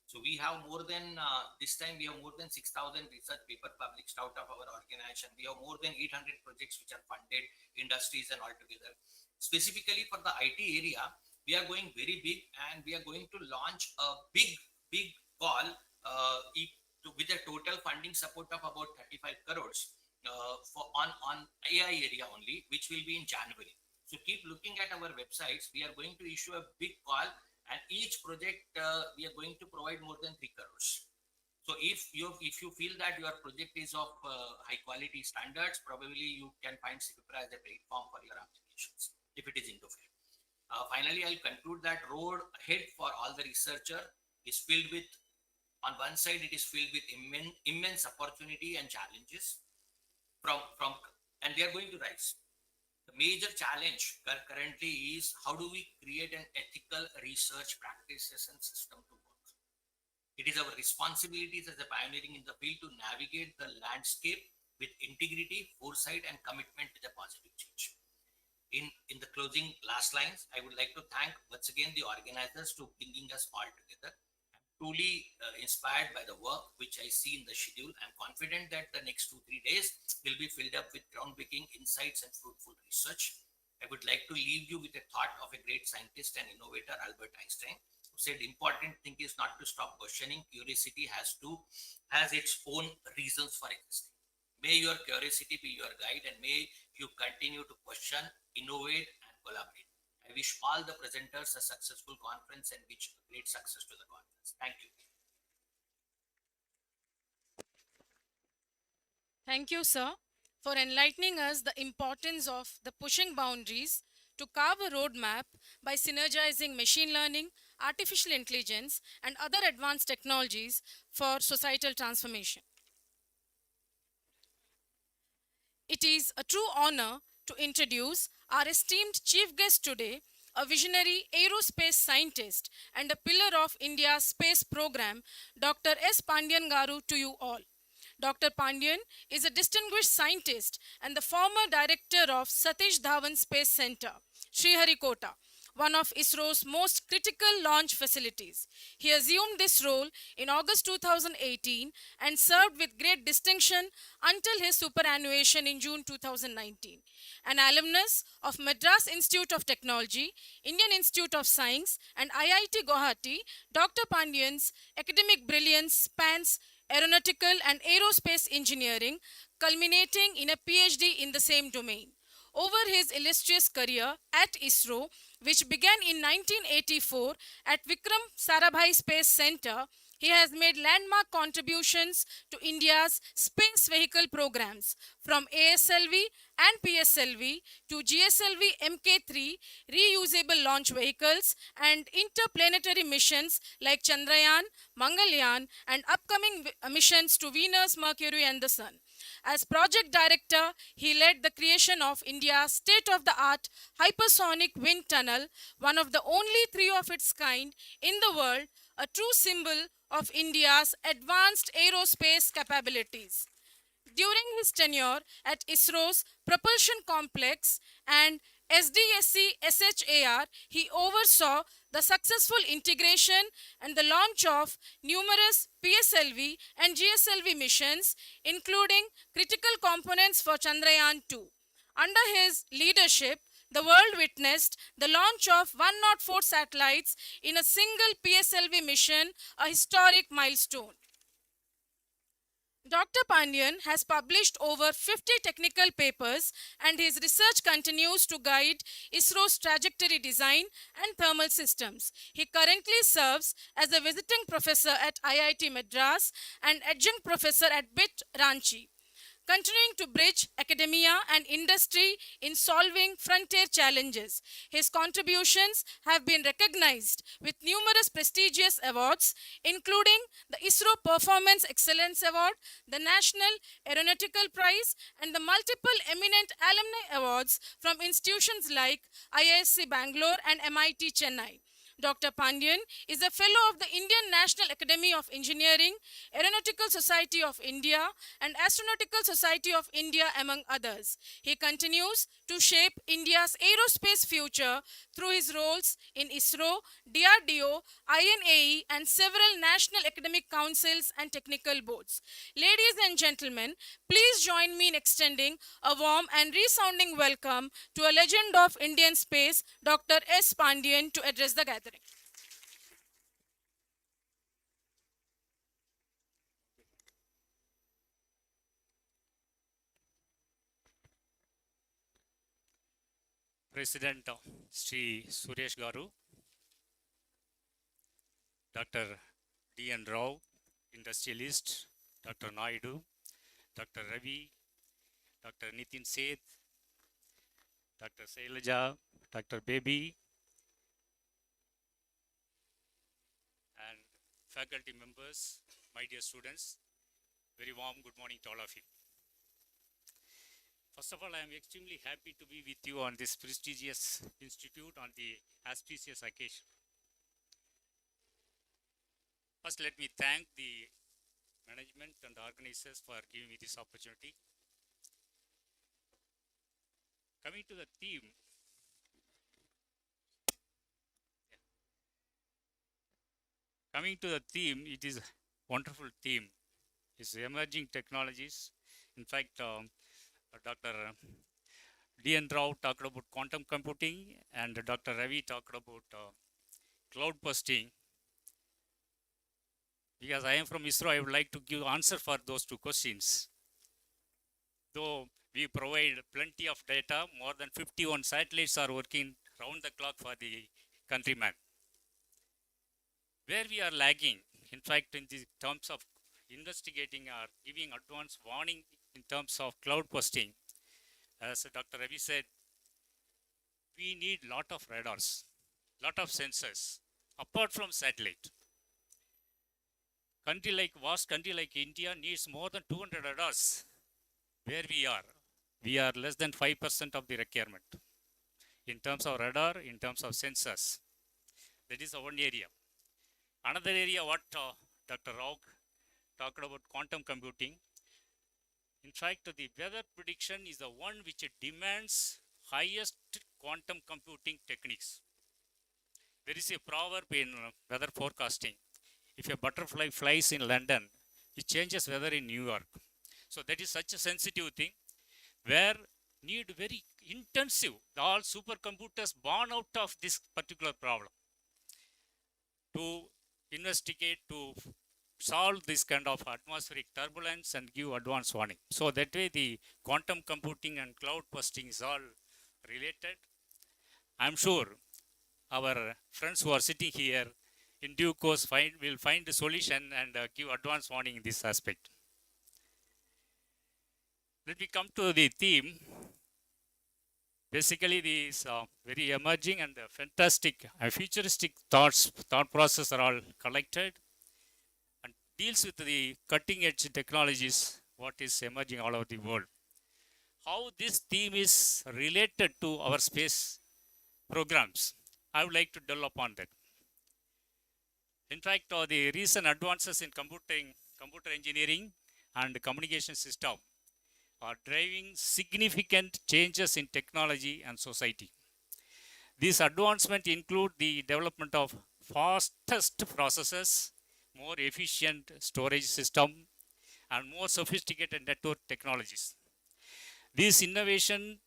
So we have more than, this time we have more than 6,000 research paper published out of our organization. We have more than 800 projects which are funded, industries and all together. Specifically for the IT area, we are going very big, and we are going to launch a big call with a total funding support of about 35 crores on AI area only, which will be in January. So keep looking at our websites. We are going to issue a big call, and each project we are going to provide more than 3 crores. So if you feel that your project is of high quality standards, probably you can find CIFIPRA as a platform for your applications if it is into field. Finally, I'll conclude that road ahead for all the researcher is filled with, on one side, it is filled with immense opportunity and challenges and they are going to rise. The major challenge currently is how do we create an ethical research practices and system to work. It is our responsibilities as a pioneering in the field to navigate the landscape with integrity, foresight, and commitment to the positive change. In the closing last lines, I would like to thank once again the organizers to bringing us all together. Truly inspired by the work which I see in the schedule. I'm confident that the next 2-3 days will be filled up with groundbreaking insights and fruitful research. I would like to leave you with a thought of a great scientist and innovator, Albert Einstein, who said important thing is not to stop questioning. Curiosity has its own reasons for existing. May your curiosity be your guide, and may you continue to question, innovate, and collaborate. I wish all the presenters a successful conference and wish great success to the conference. Thank you. Thank you, sir, for enlightening us the importance of the pushing boundaries to carve a roadmap by synergizing machine learning, artificial intelligence, and other advanced technologies for societal transformation. It is a true honor to introduce our esteemed chief guest today, a visionary aerospace scientist and a pillar of India's space program, Dr. S. Pandyan Garu, to you all. Dr. Pandyan is a distinguished scientist and the former director of Satish Dhawan Space Center, Sriharikota, one of ISRO's most critical launch facilities. He assumed this role in August 2018 and served with great distinction until his superannuation in June 2019. An alumnus of Madras Institute of Technology, Indian Institute of Science, and IIT Guwahati, Dr. Pandyan's academic brilliance spans aeronautical and aerospace engineering, culminating in a PhD in the same domain. Over his illustrious career at ISRO, which began in 1984 at Vikram Sarabhai Space Center, he has made landmark contributions to India's space vehicle programs, from ASLV and PSLV to GSLV Mk3 reusable launch vehicles and interplanetary missions like Chandrayaan, Mangalyaan, and upcoming missions to Venus, Mercury, and the Sun. As project director, he led the creation of India's state-of-the-art hypersonic wind tunnel, one of the only three of its kind in the world, a true symbol of India's advanced aerospace capabilities. During his tenure at ISRO's Propulsion Complex and SDSC SHAR, he oversaw the successful integration and the launch of numerous PSLV and GSLV missions, including critical components for Chandrayaan 2. Under his leadership, the world witnessed the launch of 104 satellites in a single PSLV mission, a historic milestone. Dr. Pandyan has published over 50 technical papers, and his research continues to guide ISRO's trajectory design and thermal systems. He currently serves as a visiting professor at IIT Madras and adjunct professor at BIT Ranchi, continuing to bridge academia and industry in solving frontier challenges. His contributions have been recognized with numerous prestigious awards, including the ISRO Performance Excellence Award, the National Aeronautical Prize, and the multiple eminent alumni awards from institutions like IISc Bangalore and MIT Chennai. Dr. Pandyan is a fellow of the Indian National Academy of Engineering, Aeronautical Society of India, and Astronautical Society of India, among others. He continues to shape India's aerospace future through his roles in ISRO, DRDO, INAE, and several national academic councils and technical boards. Ladies and gentlemen, please join me in extending a warm and resounding welcome to a legend of Indian space, Dr. S. Pandyan, to address the gathering. President Sri Suresh Garu, Dr. D.N. Rao, industrialist, Dr. Naidu, Dr. Ravi, Dr. Nitin Seth, Dr. Sailaja, Dr. Baby, and faculty members, my dear students, very warm good morning to all of you. First of all, I am extremely happy to be with you on this prestigious institute on the auspicious occasion. First, let me thank the management and the organizers for giving me this opportunity. Coming to the theme, it is a wonderful theme. It's emerging technologies. In fact, Dr. D.N. Rao talked about quantum computing and Dr. Ravi talked about cloud busting. Because I am from ISRO, I would like to give answer for those two questions. Though we provide plenty of data, more than 51 satellites are working round the clock for the countryman. Where we are lagging, in fact, in the terms of investigating or giving advance warning in terms of cloud busting, as Dr. Ravi said, we need lot of radars, lot of sensors, apart from satellite. Vast country like India needs more than 200 radars. Where we are less than 5% of the requirement in terms of radar, in terms of sensors. That is one area. Another area, what Dr. Rao talked about, quantum computing. In fact, the weather prediction is the one which demands highest quantum computing techniques. There is a proverb in weather forecasting. If a butterfly flies in London, it changes weather in New York. So that is such a sensitive thing where need very intensive, all supercomputers born out of this particular problem to investigate, to solve this kind of atmospheric turbulence and give advance warning. So that way the quantum computing and cloud busting is all related. I'm sure our friends who are sitting here in due course will find a solution and give advance warning in this aspect. Let me come to the theme. Basically, these very emerging and fantastic futuristic thought process are all collected and deals with the cutting edge technologies, what is emerging all over the world. How this theme is related to our space programs, I would like to dwell upon that. In fact, the recent advances in computer engineering and communication system are driving significant changes in technology and society. These advancements include the development of fastest processors, more efficient storage system, and more sophisticated network technologies. These innovations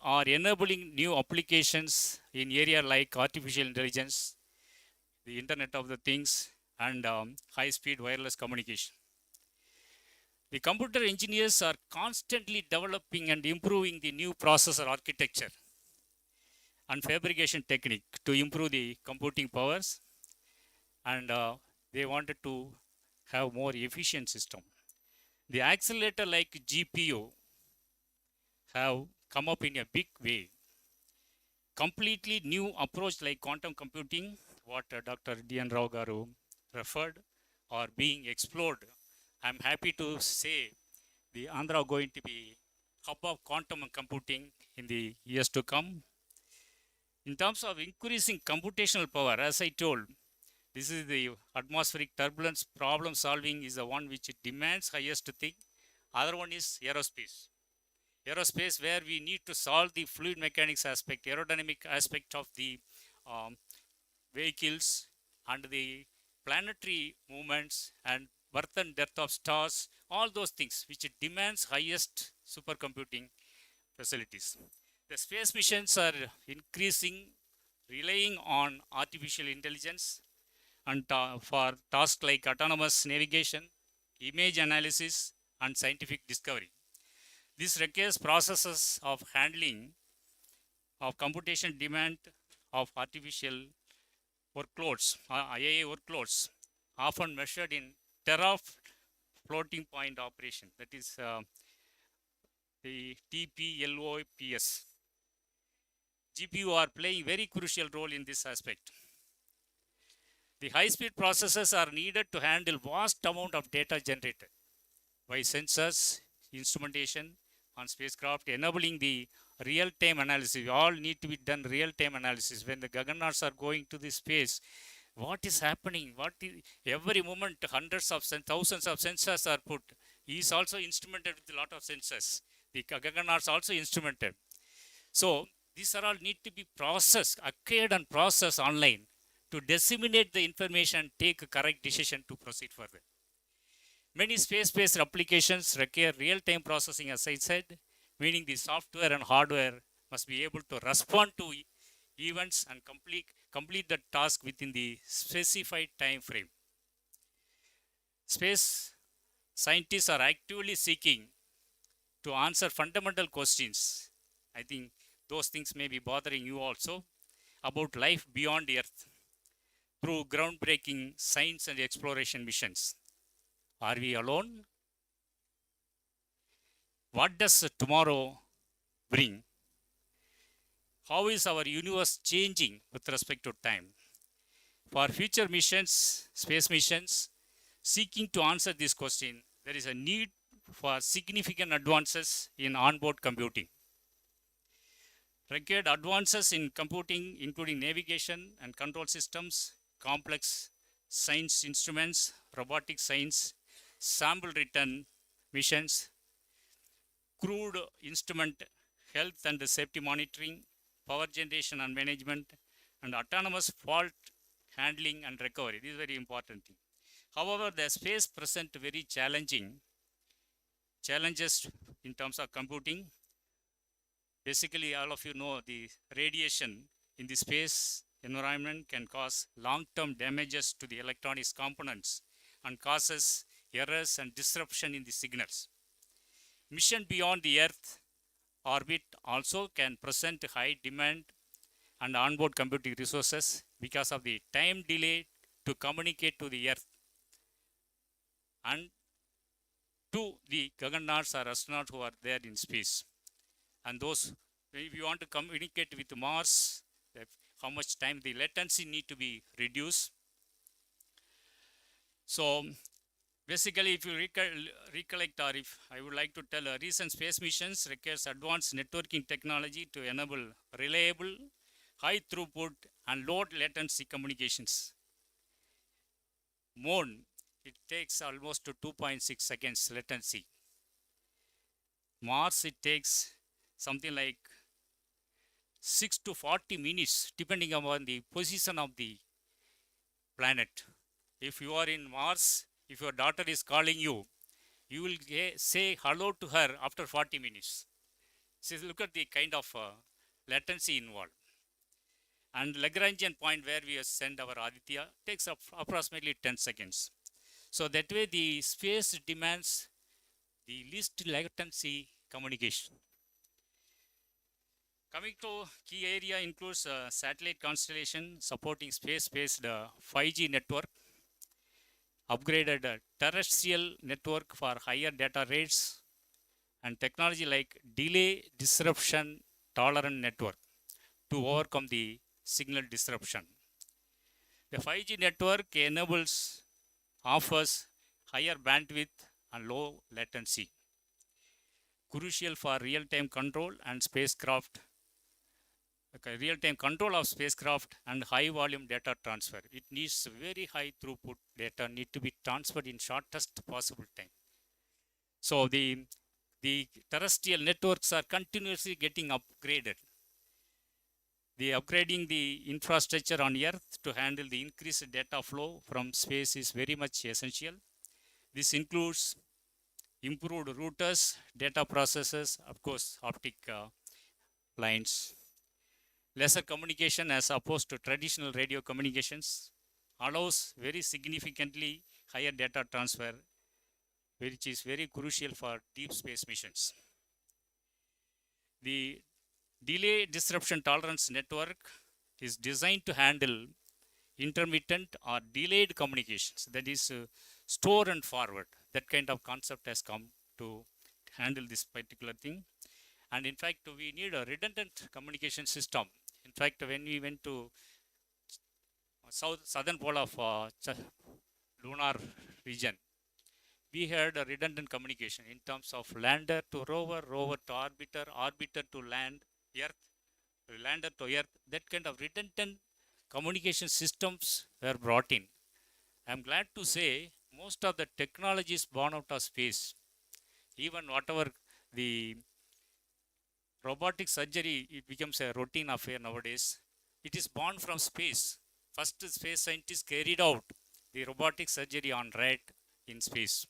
are enabling new applications in areas like artificial intelligence, the Internet of the Things, and high-speed wireless communication. The computer engineers are constantly developing and improving the new processor architecture and fabrication technique to improve the computing powers, and they wanted to have more efficient system. The accelerator like GPU have come up in a big way. Completely new approach like quantum computing, what Dr. D.N. Rao Garu referred, are being explored. I'm happy to say the Andhra going to be hub of quantum computing in the years to come. In terms of increasing computational power, as I told, this is the atmospheric turbulence problem solving is the one which demands highest thing. Other one is aerospace. Aerospace where we need to solve the fluid mechanics aspect, aerodynamic aspect of the um, vehicles and the planetary movements and birth and death of stars, all those things which demands highest supercomputing facilities. The space missions are increasing, relying on artificial intelligence and for tasks like autonomous navigation, image analysis, and scientific discovery. This requires processes of handling of computation demand of artificial workloads, AI workloads, often measured in floating point operation. That is the TPLOPS. GPU are playing very crucial role in this aspect. The high-speed processors are needed to handle vast amount of data generated by sensors, instrumentation on spacecraft, enabling the real-time analysis. All need to be done real-time analysis. When the Gaganauts are going to the space, what is happening? Every moment, hundreds of thousands of sensors are put. He is also instrumented with a lot of sensors. The Gaganauts also instrumented. So these are all need to be processed, acquired and processed online to disseminate the information and take a correct decision to proceed further. Many space-based applications require real-time processing, as I said, meaning the software and hardware must be able to respond to events and complete the task within the specified time frame. Space scientists are actively seeking to answer fundamental questions. I think those things may be bothering you also about life beyond Earth through groundbreaking science and exploration missions. Are we alone? What does tomorrow bring? How is our universe changing with respect to time? For future missions, space missions, seeking to answer this question, there is a need for significant advances in onboard computing. Required advances in computing, including navigation and control systems, complex science instruments, robotic science, sample return missions, crude instrument health and safety monitoring, power generation and management, and autonomous fault handling and recovery. This is very important thing. However, the space present very challenges in terms of computing. Basically, all of you know the radiation in the space environment can cause long-term damages to the electronics components and causes errors and disruption in the signals. Mission beyond the Earth orbit also can present high demand and onboard computing resources because of the time delay to communicate to the Earth and to the Gaganauts or astronauts who are there in space. And those, if you want to communicate with Mars, how much time the latency need to be reduced. So basically, if you recollect, or if I would like to tell, recent space missions requires advanced networking technology to enable reliable, high throughput, and low latency communications. Moon, it takes almost to 2.6 seconds latency. Mars, it takes something like 6 to 40 minutes, depending upon the position of the planet. If you are in Mars, if your daughter is calling you, you will say hello to her after 40 minutes. So look at the kind of latency involved. And Lagrangian point where we send our Aditya takes up approximately 10 seconds. So that way the space demands the least latency communication. Coming to key area includes satellite constellation supporting space-based 5G network, upgraded terrestrial network for higher data rates, and technology like delay disruption tolerant network to overcome the signal disruption. The 5G network offers higher bandwidth and low latency, crucial for real-time control and spacecraft real-time control of spacecraft and high volume data transfer. It needs very high throughput data need to be transferred in shortest possible time. So the terrestrial networks are continuously getting upgraded. The upgrading the infrastructure on Earth to handle the increased data flow from space is very much essential. This includes improved routers, data processors, of course, optic lines. Lesser communication as opposed to traditional radio communications allows very significantly higher data transfer, which is very crucial for deep space missions. The delay disruption tolerance network is designed to handle intermittent or delayed communications, that is store and forward. That kind of concept has come to handle this particular thing. And in fact, we need a redundant communication system. In fact, when we went to southern pole of lunar region, we had a redundant communication in terms of lander to rover, rover to orbiter, orbiter to land, Earth, lander to Earth. That kind of redundant communication systems were brought in. I'm glad to say most of the technologies born out of space, even whatever the robotic surgery, it becomes a routine affair nowadays. It is born from space. First space scientists carried out the robotic surgery on rat in space.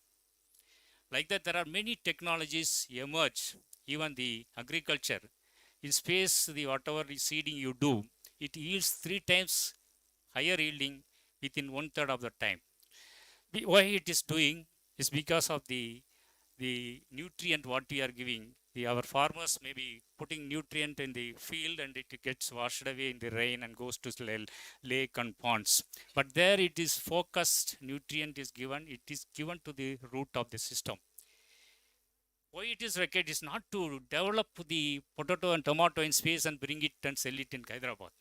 Like that, there are many technologies emerge, even the agriculture. In space, the whatever seeding you do, it yields 3 times higher yielding within 1/3 of the time. Why it is doing is because of the nutrient what we are giving. Our farmers may be putting nutrient in the field and it gets washed away in the rain and goes to lake and ponds. But there it is focused nutrient is given. It is given to the root of the system. Why it is required is not to develop the potato and tomato in space and bring it and sell it in Hyderabad.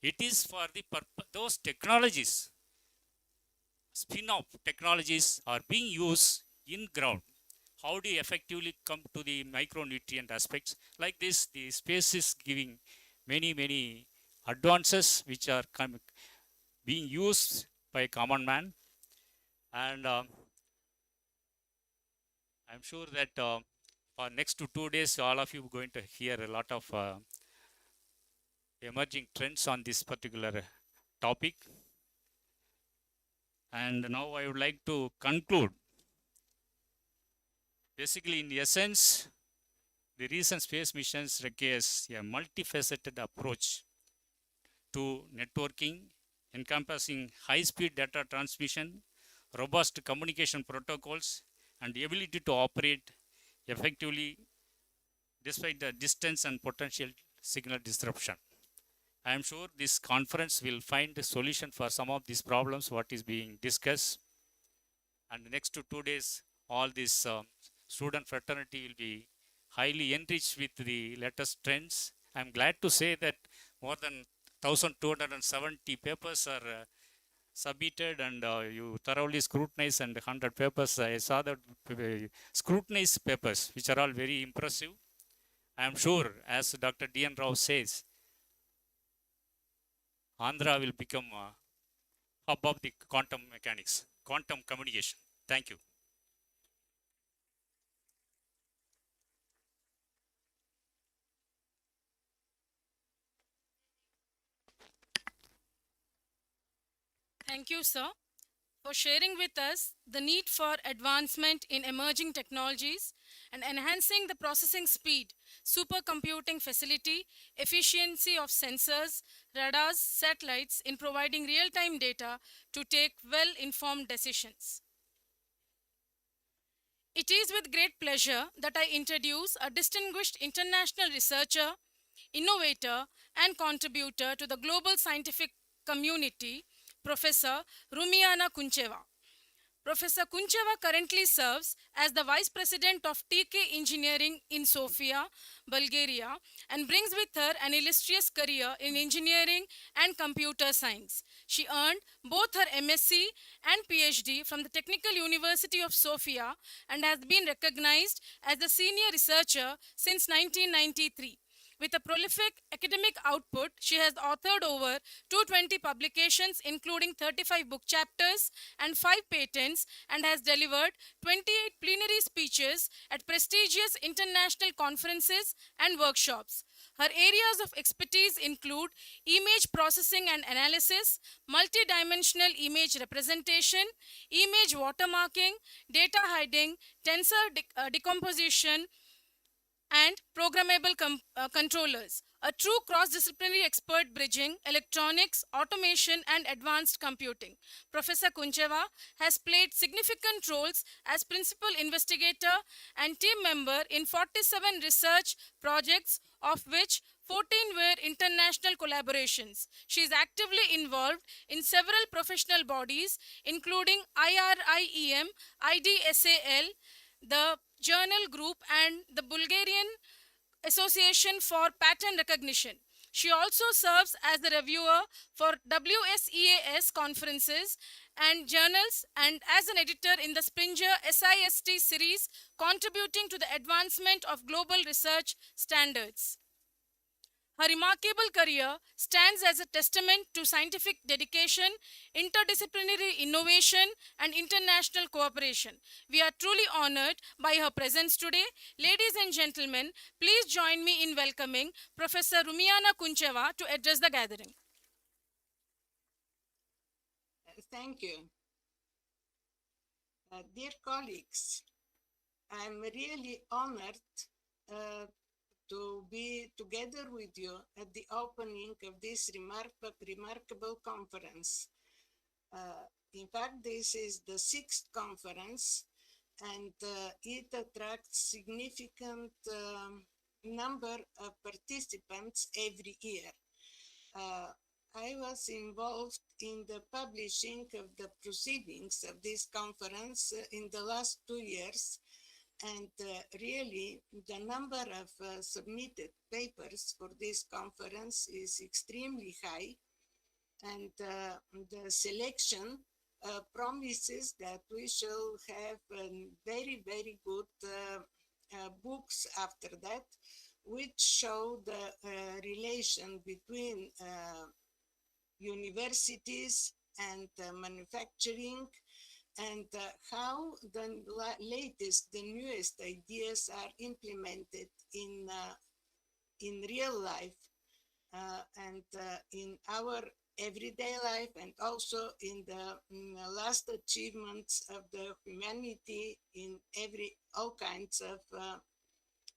It is for the purpose, those technologies, spin-off technologies are being used in ground. How do you effectively come to the micronutrient aspects? Like this, the space is giving many advances which are being used by common man. And I'm sure that for next 2 days, all of you are going to hear a lot of emerging trends on this particular topic. And now I would like to conclude. Basically, in essence, the recent space missions requires a multifaceted approach to networking, encompassing high-speed data transmission, robust communication protocols, and the ability to operate effectively despite the distance and potential signal disruption. I am sure this conference will find a solution for some of these problems what is being discussed. And the next 2 days, all this student fraternity will be highly enriched with the latest trends. I am glad to say that more than 1,270 papers are submitted, and you thoroughly scrutinize, and 100 papers. I saw that scrutinized papers, which are all very impressive. I am sure, as Dr. D.N. Rao says, Andhra will become a hub of the quantum mechanics, quantum communication. Thank you. Thank you, sir, for sharing with us the need for advancement in emerging technologies and enhancing the processing speed, supercomputing facility, efficiency of sensors, radars, satellites in providing real-time data to take well-informed decisions. It is with great pleasure that I introduce a distinguished international researcher, innovator, and contributor to the global scientific community, Professor Rumiana Kuncheva. Professor Kuncheva currently serves as the Vice President of TK Engineering in Sofia, Bulgaria, and brings with her an illustrious career in engineering and computer science. She earned both her MSc and PhD from the Technical University of Sofia and has been recognized as a senior researcher since 1993. With a prolific academic output, she has authored over 220 publications, including 35 book chapters and 5 patents, and has delivered 28 plenary speeches at prestigious international conferences and workshops. Her areas of expertise include image processing and analysis, multidimensional image representation, image watermarking, data hiding, tensor decomposition, and programmable controllers, a true cross-disciplinary expert bridging electronics, automation, and advanced computing. Professor Kuncheva has played significant roles as principal investigator and team member in 47 research projects, of which 14 were international collaborations. She is actively involved in several professional bodies, including IRIEM, IDSAL, the Journal Group, and the Bulgarian Association for Pattern Recognition. She also serves as the reviewer for WSEAS conferences and journals and as an editor in the Springer SIST series, contributing to the advancement of global research standards. Her remarkable career stands as a testament to scientific dedication, interdisciplinary innovation, and international cooperation. We are truly honored by her presence today. Ladies and gentlemen, please join me in welcoming Professor Rumiana Kuncheva to address the gathering. Thank you. Dear colleagues, I'm really honored to be together with you at the opening of this remarkable conference. In fact, this is the 6th conference, and it attracts significant number of participants every year. I was involved in the publishing of the proceedings of this conference in the last 2 years, and really the number of submitted papers for this conference is extremely high, and the selection promises that we shall have very, very good books after that, which show the relation between universities and manufacturing, and how the latest, the newest ideas are implemented in real life. and in our everyday life, and also in the last achievements of the humanity in all kinds of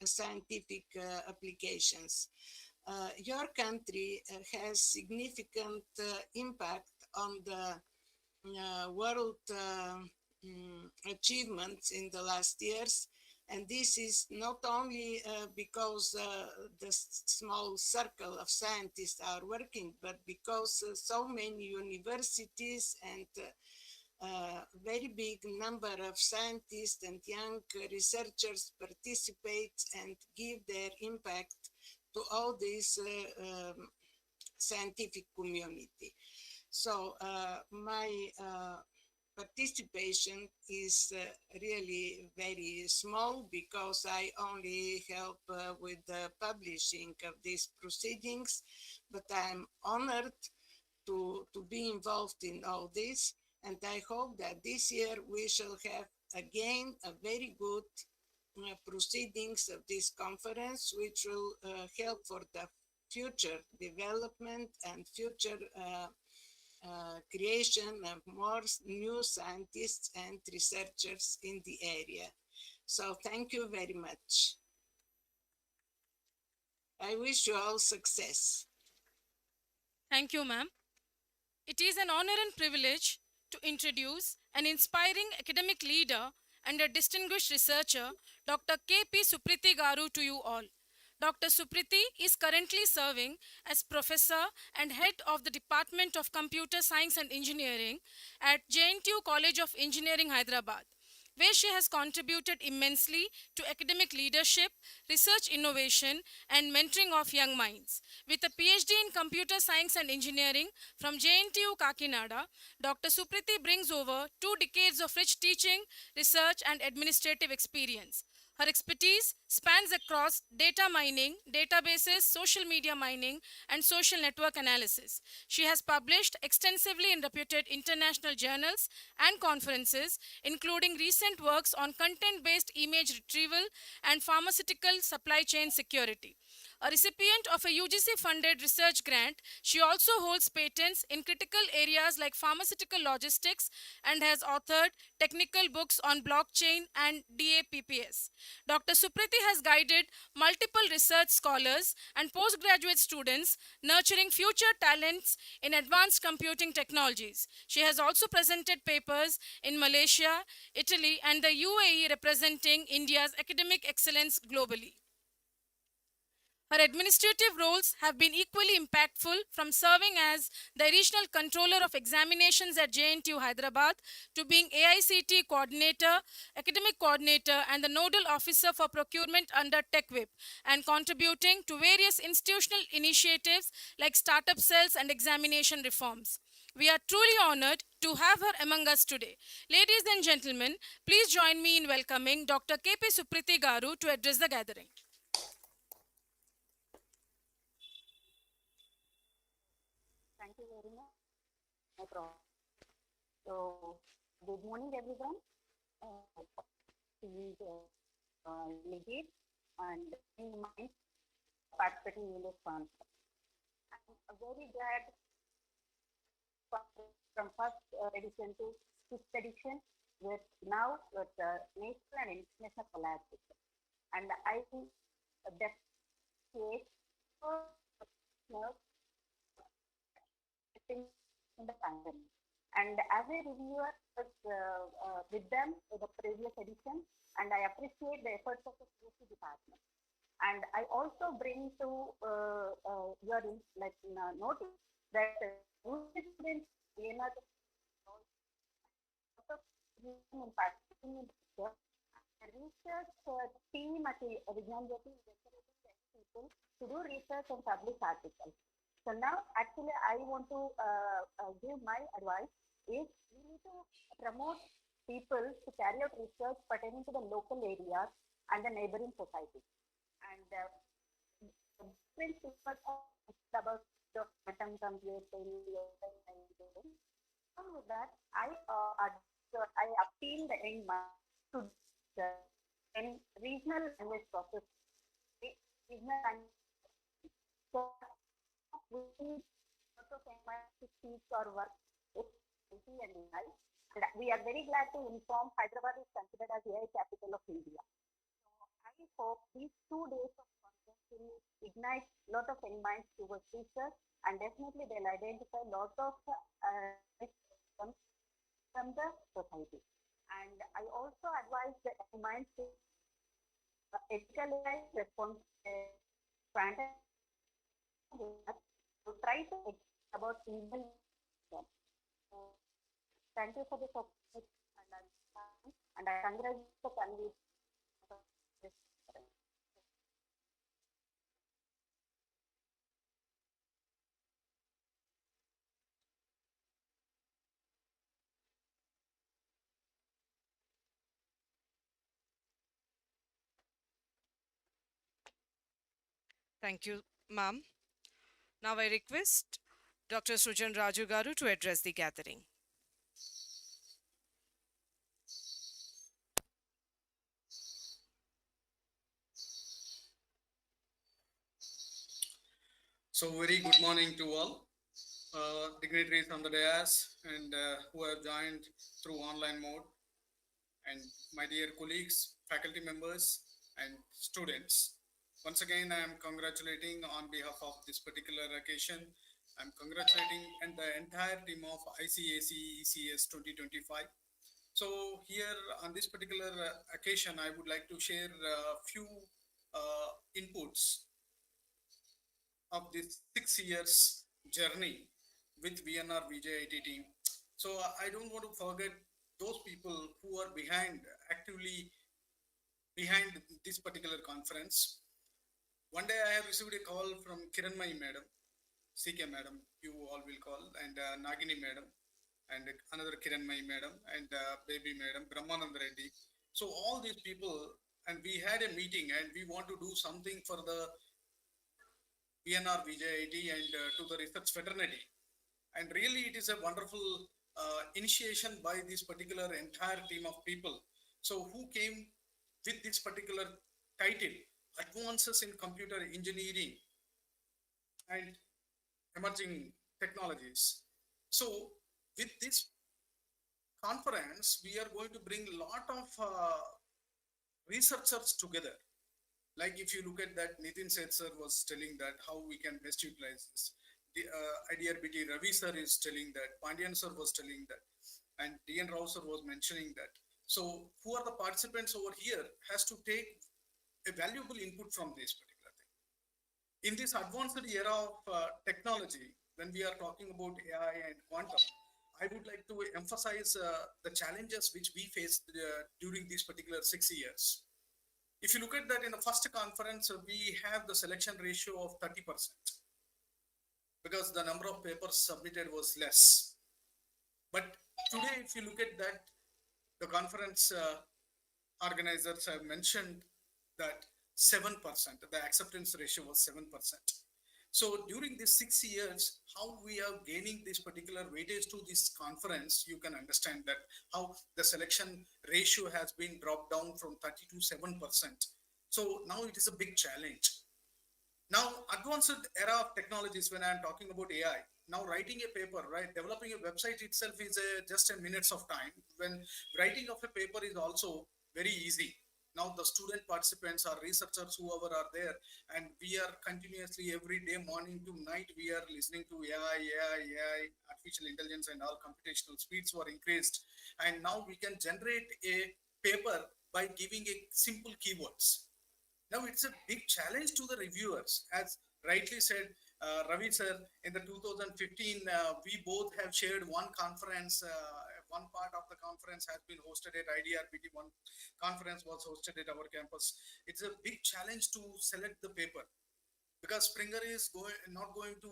scientific applications. Your country has significant impact on the world achievements in the last years. And this is not only because the small circle of scientists are working, but because so many universities and very big number of scientists and young researchers participate and give their impact to all this scientific community. So my participation is really very small because I only help with the publishing of these proceedings, but I'm honored to be involved in all this. And I hope that this year we shall have again a very good proceedings of this conference, which will help for the future development and future creation of more new scientists and researchers in the area. So thank you very much. I wish you all success. Thank you, ma'am. It is an honor and privilege to introduce an inspiring academic leader and a distinguished researcher, Dr. K.P. Supriti Garu, to you all. Dr. Supriti is currently serving as professor and head of the Department of Computer Science and Engineering at JNTU College of Engineering, Hyderabad, where she has contributed immensely to academic leadership, research innovation, and mentoring of young minds. With a PhD in Computer Science and Engineering from JNTU Kakinada, Dr. Supriti brings over 2 decades of rich teaching, research, and administrative experience. Her expertise spans across data mining, databases, social media mining, and social network analysis. She has published extensively in reputed international journals and conferences, including recent works on content-based image retrieval and pharmaceutical supply chain security. A recipient of a UGC-funded research grant, she also holds patents in critical areas like pharmaceutical logistics and has authored technical books on blockchain and DAPPS. Dr. Supriti has guided multiple research scholars and postgraduate students nurturing future talents in advanced computing technologies. She has also presented papers in Malaysia, Italy, and the UAE representing India's academic excellence globally. Her administrative roles have been equally impactful, from serving as the regional controller of examinations at JNTU Hyderabad to being AICT coordinator, academic coordinator, and the nodal officer for procurement under TechWhip, and contributing to various institutional initiatives like startup cells and examination reforms. We are truly honored to have her among us today. Ladies and gentlemen, please join me in welcoming Dr. K.P. Supriti Garu to address the gathering. Thank you very much. No problem. So, good morning, everyone. Please legate and in mind participating in this conference. I'm very glad from first edition to fifth edition with now with national and international collaboration. And I think that creates in the pandemic. And as a reviewer with them in the previous edition, and I appreciate the efforts of the PhD department. And I also bring to your notice that students in research team at the Vignan Jyoti is encouraging people to do research and publish articles. So now, actually, I want to give my advice is we need to promote people to carry out research pertaining to the local areas and the neighboring societies. And different papers about the quantum computing. With that, I appeal the young mind to in regional language process. Regional language. So we need lots of environment to teach or work with IT and AI. And we are very glad to inform Hyderabad is considered as AI capital of India. So I hope these 2 days of conference will ignite a lot of minds towards research, and definitely they'll identify a lot of problems from the society. And I also advise the minds to ethical AI response quantum to try to explain about evil. So thank you for this opportunity, and I congratulate the candidate. Thank you, ma'am. Now I request Dr. Sujan Raju Garu to address the gathering. So very good morning to all dignitaries on the dais and who have joined through online mode, and my dear colleagues, faculty members, and students. Once again, I am congratulating on behalf of this particular occasion. I'm congratulating and the entire team of ICAC ECS 2025. So here on this particular occasion, I would like to share a few inputs of this 6 years journey with VNR VJIT team. So I don't want to forget those people who are actively behind this particular conference. One day I have received a call from Kiranmai madam, CK madam, you all will call, and Nagini madam, and another Kiranmai madam, and baby madam, Brahmanand Reddy. So all these people, and we had a meeting, and we want to do something for the VNR VJIT and to the research fraternity. And really, it is a wonderful initiation by this particular entire team of people. So who came with this particular title, Advances in Computer Engineering and Emerging Technologies. So with this conference, we are going to bring a lot of researchers together. Like if you look at that, Nitin Seth sir was telling that how we can best utilize this. The IDRBT Ravi sir is telling that, Pandian sir was telling that, and DN Rao sir was mentioning that. So who are the participants over here has to take a valuable input from this particular thing. In this advanced era of technology, when we are talking about AI and quantum, I would like to emphasize the challenges which we faced during these particular 6 years. If you look at that in the first conference, we have the selection ratio of 30% because the number of papers submitted was less. But today, if you look at that, the conference organizers have mentioned that 7%, the acceptance ratio was 7%. So during these 6 years, how we are gaining this particular weightage to this conference, you can understand that how the selection ratio has been dropped down from 30 to 7%. So now it is a big challenge. Now, advanced era of technologies, when I'm talking about AI, now writing a paper, right, developing a website itself is just a minutes of time. When writing of a paper is also very easy. Now the student participants or researchers, whoever are there, and we are continuously every day, morning to night, we are listening to AI, artificial intelligence, and all computational speeds were increased. And now we can generate a paper by giving a simple keywords. Now it's a big challenge to the reviewers, as rightly said Ravi sir. In the 2015, we both have shared one conference. One part of the conference has been hosted at IDRBT. One conference was hosted at our campus. It's a big challenge to select the paper because Springer is not going to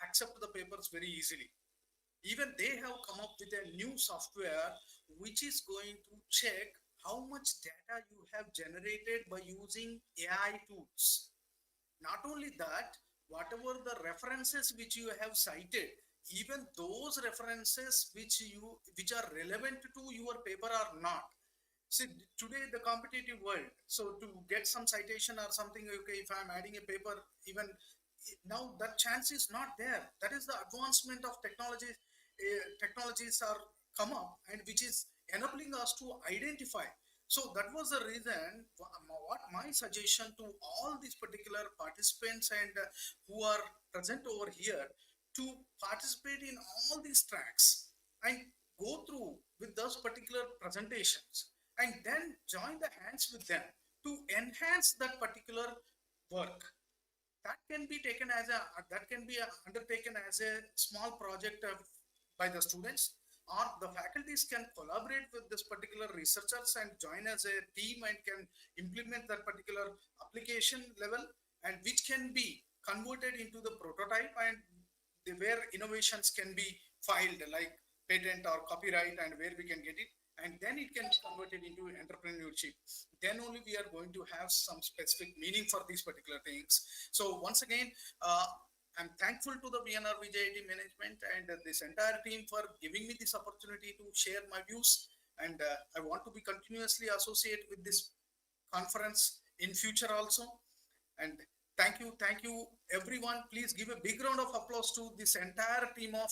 accept the papers very easily. Even they have come up with a new software which is going to check how much data you have generated by using AI tools. Not only that, whatever the references which you have cited, even those references which are relevant to your paper are not. See, today the competitive world, so to get some citation or something, okay, if I'm adding a paper, even now that chance is not there. That is the advancement of technology. Technologies are come up and which is enabling us to identify. So that was the reason what my suggestion to all these particular participants and who are present over here to participate in all these tracks and go through with those particular presentations and then join the hands with them to enhance that particular work. That can be taken as a that can be undertaken as a small project by the students, or the faculties can collaborate with this particular researchers and join as a team and can implement that particular application level, and which can be converted into the prototype and where innovations can be filed like patent or copyright and where we can get it, and then it can be converted into entrepreneurship. Then only we are going to have some specific meaning for these particular things. So once again, I'm thankful to the VNR VJIT management and this entire team for giving me this opportunity to share my views, and I want to be continuously associated with this conference in future also. And thank you everyone. Please give a big round of applause to this entire team of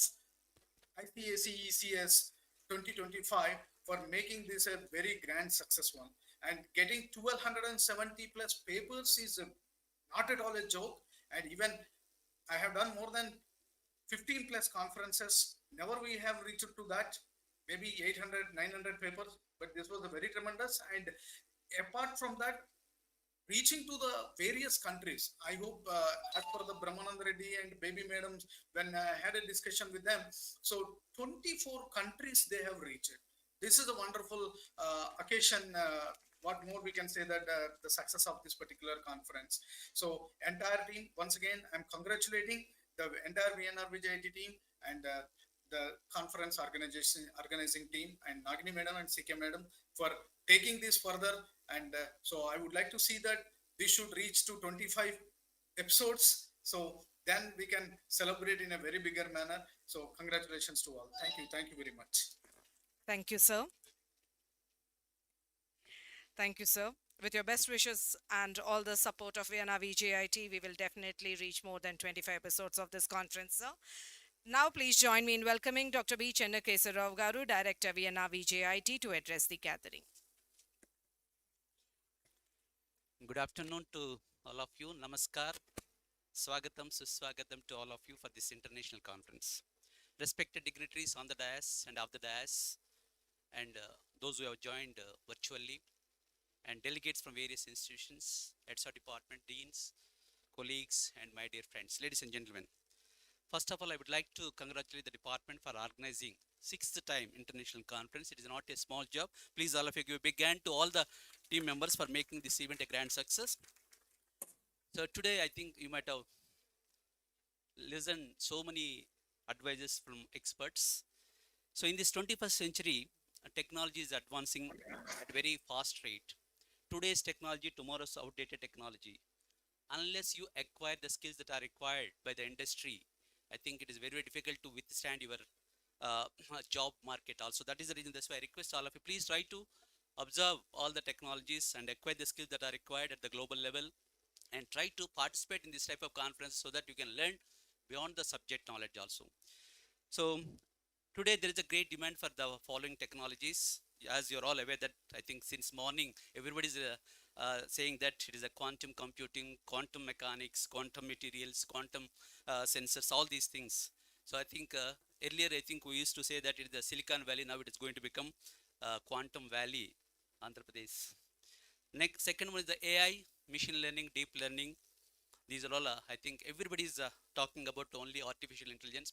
ICAC 2025 for making this a very grand success one. And getting 1270 plus papers is not at all a joke. And even I have done more than 15 plus conferences. Never we have reached to that, maybe 800, 900 papers, but this was a very tremendous. And apart from that, reaching to the various countries. I hope as per the Brahmanand Reddy and Baby Madams, when I had a discussion with them, so 24 countries they have reached. This is a wonderful occasion. What more we can say that the success of this particular conference. So entire team, once again, I'm congratulating the entire VNR VJIT team and the conference organizing team and Nagini Madam and CK Madam for taking this further. And so I would like to see that this should reach to 25 episodes. So then we can celebrate in a very bigger manner. So congratulations to all. Thank you. Thank you very much. Thank you, sir. Thank you, sir. With your best wishes and all the support of Vienna VJIT, we will definitely reach more than 25 episodes of this conference, sir. Now, please join me in welcoming Dr. B. Chennakesarao Garu, Director, Vienna VJIT, to address the gathering. Good afternoon to all of you. Namaskar. Swagatam, Suswagatam to all of you for this international conference. Respected dignitaries on the dais and off the dais, and those who have joined virtually, and delegates from various institutions, heads of department, deans, colleagues, and my dear friends, ladies and gentlemen. First of all, I would like to congratulate the department for organizing 6th time international conference. It is not a small job. Please, all of you, give a big hand to all the team members for making this event a grand success. So today, I think you might have listened so many advices from experts. So in this 21st century, technology is advancing at a very fast rate. Today's technology, tomorrow's outdated technology. Unless you acquire the skills that are required by the industry, I think it is very, very difficult to withstand your job market also. That is the reason. That's why I request all of you, please try to observe all the technologies and acquire the skills that are required at the global level, and try to participate in this type of conference so that you can learn beyond the subject knowledge also. So today there is a great demand for the following technologies. As you're all aware that I think since morning everybody is saying that it is a quantum computing, quantum mechanics, quantum materials, quantum sensors, all these things. So I think earlier I think we used to say that it is the Silicon Valley. Now it is going to become Quantum Valley, Andhra Pradesh. Next, second one is the AI, machine learning, deep learning. These are all, I think everybody is talking about only artificial intelligence.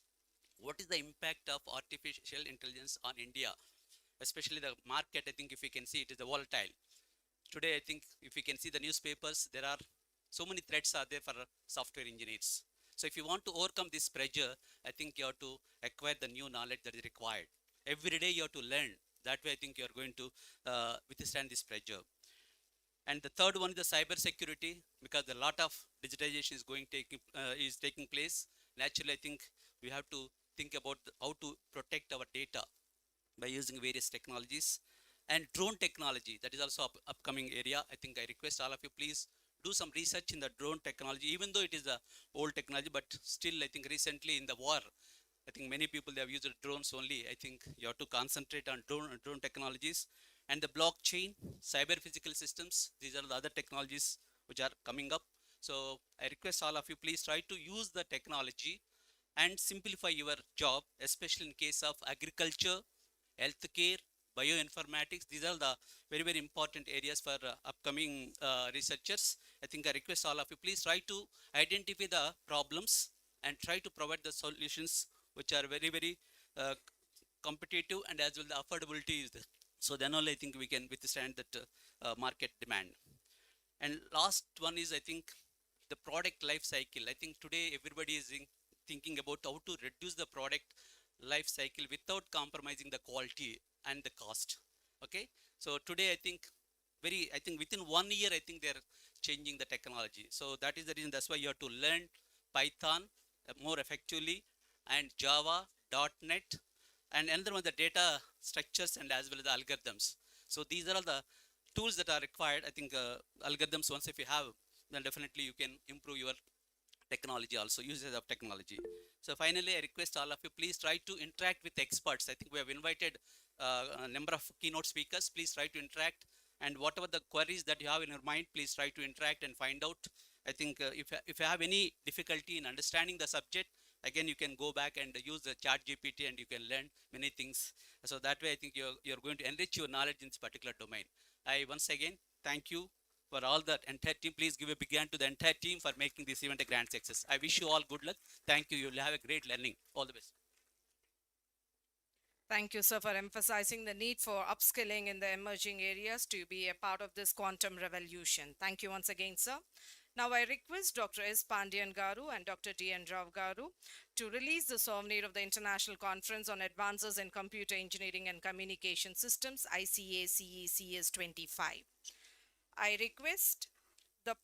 What is the impact of artificial intelligence on India? Especially the market, I think if we can see, it is a volatile. Today, I think if you can see the newspapers, there are so many threats are there for software engineers. So if you want to overcome this pressure, I think you have to acquire the new knowledge that is required. Every day you have to learn. That way, I think you are going to withstand this pressure. And the third one is the cyber security, because a lot of digitization is taking place. Naturally, I think we have to think about how to protect our data by using various technologies. And drone technology, that is also upcoming area. I think I request all of you, please do some research in the drone technology, even though it is a old technology, but still I think recently in the war, I think many people they have used drones only. I think you have to concentrate on drone technologies and the blockchain, cyber physical systems. These are the other technologies which are coming up. So I request all of you, please try to use the technology and simplify your job, especially in case of agriculture, healthcare, bioinformatics. These are the very, very important areas for upcoming researchers. I think I request all of you, please try to identify the problems and try to provide the solutions which are very, very competitive and as well the affordability is there. So then only I think we can withstand that market demand. And last one is I think the product life cycle. I think today everybody is thinking about how to reduce the product life cycle without compromising the quality and the cost. Okay, so today I think within 1 year I think they're changing the technology. So that is the reason, that's why you have to learn Python more effectively, and Java, .NET, and another one the data structures and as well as the algorithms. So these are all the tools that are required. I think algorithms, once if you have, then definitely you can improve your technology also, usage of technology. So finally, I request all of you, please try to interact with experts. I think we have invited a number of keynote speakers. Please try to interact, and whatever the queries that you have in your mind, please try to interact and find out. I think if you have any difficulty in understanding the subject, again you can go back and use the chat GPT and you can learn many things. So that way I think you're going to enrich your knowledge in this particular domain. I once again thank you for all the entire team. Please give a big hand to the entire team for making this event a grand success. I wish you all good luck. Thank you. You'll have a great learning. All the best. Thank you, sir, for emphasizing the need for upskilling in the emerging areas to be a part of this quantum revolution. Thank you once again, sir. Now I request Dr. S. Pandian Garu and Dr. D.N. Rao Garu to release the souvenir of the International Conference on Advances in Computer Engineering and Communication Systems, ICACECS 25. I request the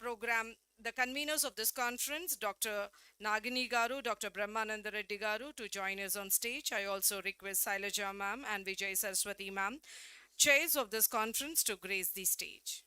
conveners of this conference, Dr. Nagini Garu, Dr. Brahmananda Reddy Garu, to join us on stage. I also request Sailaja ma'am and Vijay Saraswati ma'am, chairs of this conference, to grace the stage.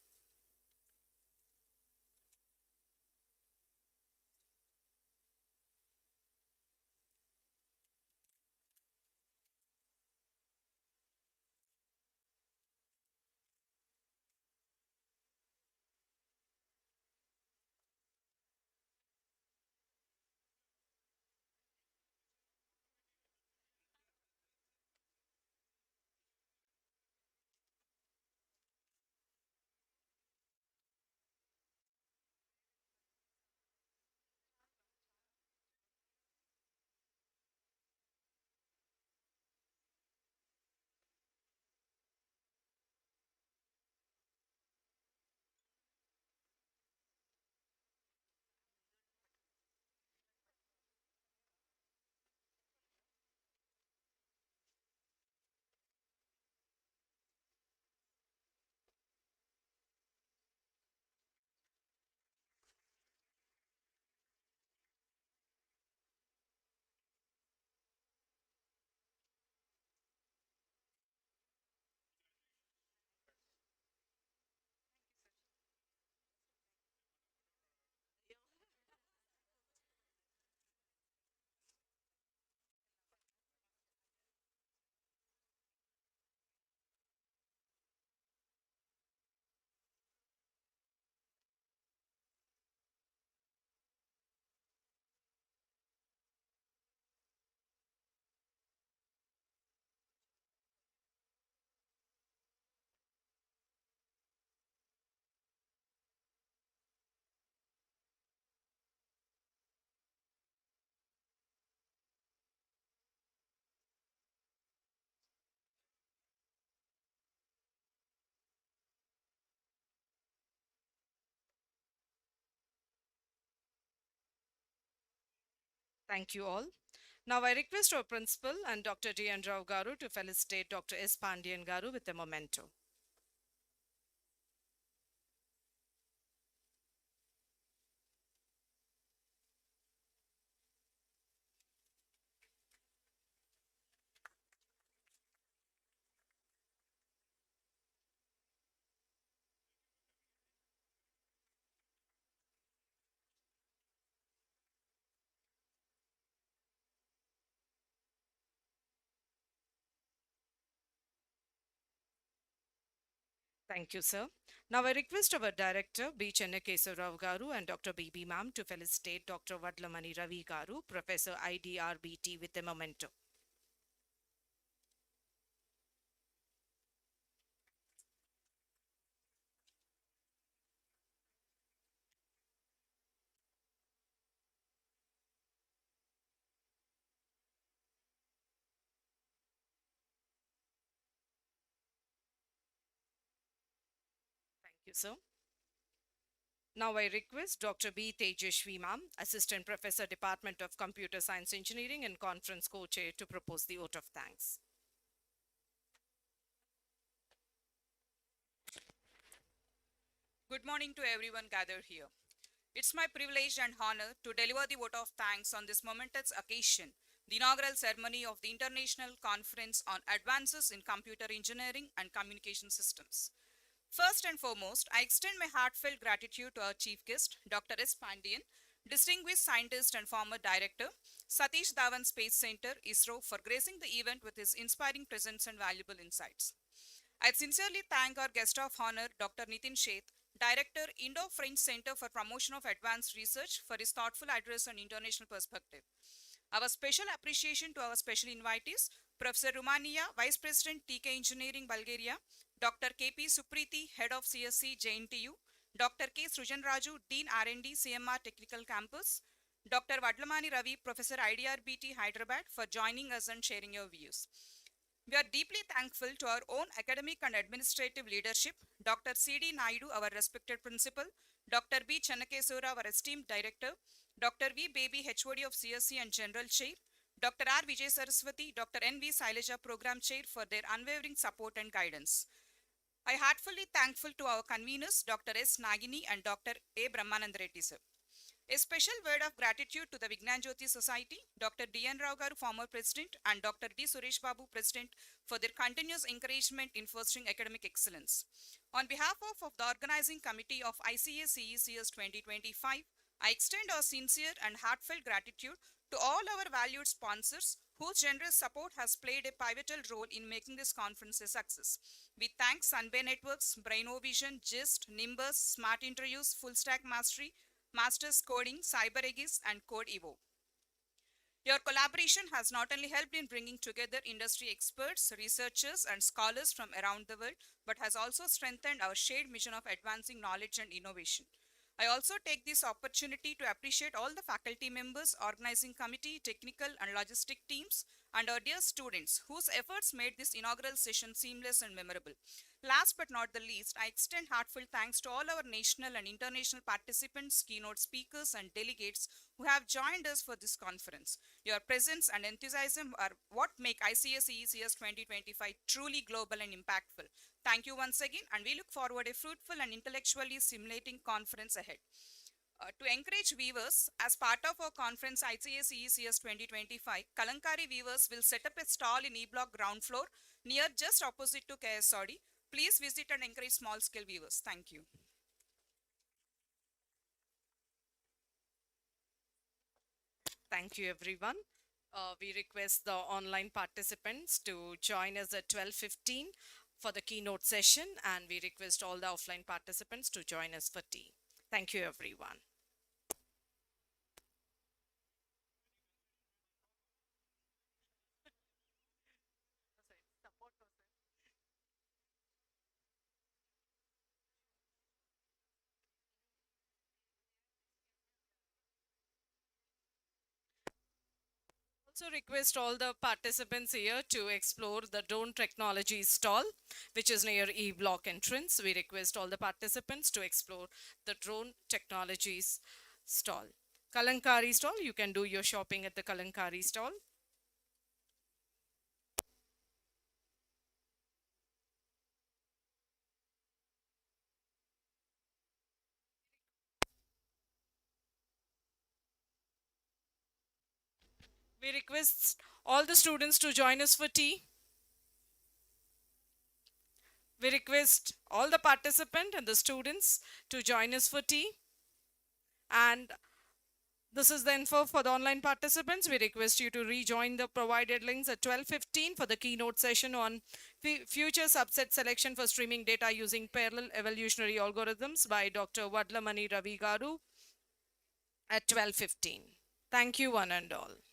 Thank you all. Now I request our principal and Dr. D.N. Rao Garu to felicitate Dr. S. Pandian Garu with a memento. Thank you, sir. Now I request our director, B. Chennakeswara Garu and Dr. B.B. Ma'am to felicitate Dr. Vadlamani Ravi Garu, Professor IDRBT with a memento. Thank you, sir. Now I request Dr. B. Tejashwi Ma'am, Assistant Professor, Department of Computer Science Engineering and Conference Co-Chair to propose the vote of thanks. Good morning to everyone gathered here. It's my privilege and honor to deliver the vote of thanks on this momentous occasion, the inaugural ceremony of the International Conference on Advances in Computer Engineering and Communication Systems. First and foremost, I extend my heartfelt gratitude to our chief guest, Dr. S. Pandian, distinguished scientist and former director, Satish Dhawan Space Center, ISRO, for gracing the event with his inspiring presence and valuable insights. I sincerely thank our guest of honor, Dr. Nitin Sheth, Director, Indo-French Center for Promotion of Advanced Research, for his thoughtful address on international perspective. Our special appreciation to our special invitees, Professor Romania, Vice President, TK Engineering, Bulgaria, Dr. KP Supriti, Head of CSC, JNTU, Dr. K. Srujan Raju, Dean R&D, CMR Technical Campus, Dr. Vadlamani Ravi, Professor IDRBT, Hyderabad, for joining us and sharing your views. We are deeply thankful to our own academic and administrative leadership, Dr. C.D. Naidu, our respected principal, Dr. B. Chennakeswara, our esteemed director, Dr. V. Baby, HOD of CSC and General Chair, Dr. R. Vijay Saraswati, Dr. N. V. Sailaja, Program Chair, for their unwavering support and guidance. I heartfully thankful to our conveners, Dr. S. Nagini and Dr. A. Brahmanand Reddy, sir. A special word of gratitude to the Vignan Jyoti Society, Dr. D.N. Rao Garu, former president, and Dr. D. Suresh Babu, president, for their continuous encouragement in fostering academic excellence. On behalf of the organizing committee of ICA CECS 2025, I extend our sincere and heartfelt gratitude to all our valued sponsors whose generous support has played a pivotal role in making this conference a success. We thank Sunbay Networks, Brainovision, GIST, Nimbus, Smart Interviews, Full Stack Mastery, Masters Coding, CyberAegis, and Code Evo. Your collaboration has not only helped in bringing together industry experts, researchers, and scholars from around the world, but has also strengthened our shared mission of advancing knowledge and innovation. I also take this opportunity to appreciate all the faculty members, organizing committee, technical and logistic teams, and our dear students whose efforts made this inaugural session seamless and memorable. Last but not the least, I extend heartfelt thanks to all our national and international participants, keynote speakers, and delegates who have joined us for this conference. Your presence and enthusiasm are what make ICS ECS 2025 truly global and impactful. Thank you once again, and we look forward to a fruitful and intellectually stimulating conference ahead. To encourage viewers, as part of our conference ICS ECS 2025, Kalankari viewers will set up a stall in E-Block ground floor near just opposite to KSOD. Please visit and encourage small-scale viewers. Thank you. Thank you, everyone. We request the online participants to join us at 12:15 for the keynote session, and we request all the offline participants to join us for tea. Thank you, everyone. Also request all the participants here to explore the drone technology stall, which is near E-Block entrance. We request all the participants to explore the drone technologies stall. Kalankari stall, you can do your shopping at the Kalankari stall. We request all the students to join us for tea. We request all the participants and the students to join us for tea. And This is the info for the online participants. We request you to rejoin the provided links at 12:15 for the keynote session on future subset selection for streaming data using parallel evolutionary algorithms by Dr. Vadlamani Ravi Garu at 12:15. Thank you one and all.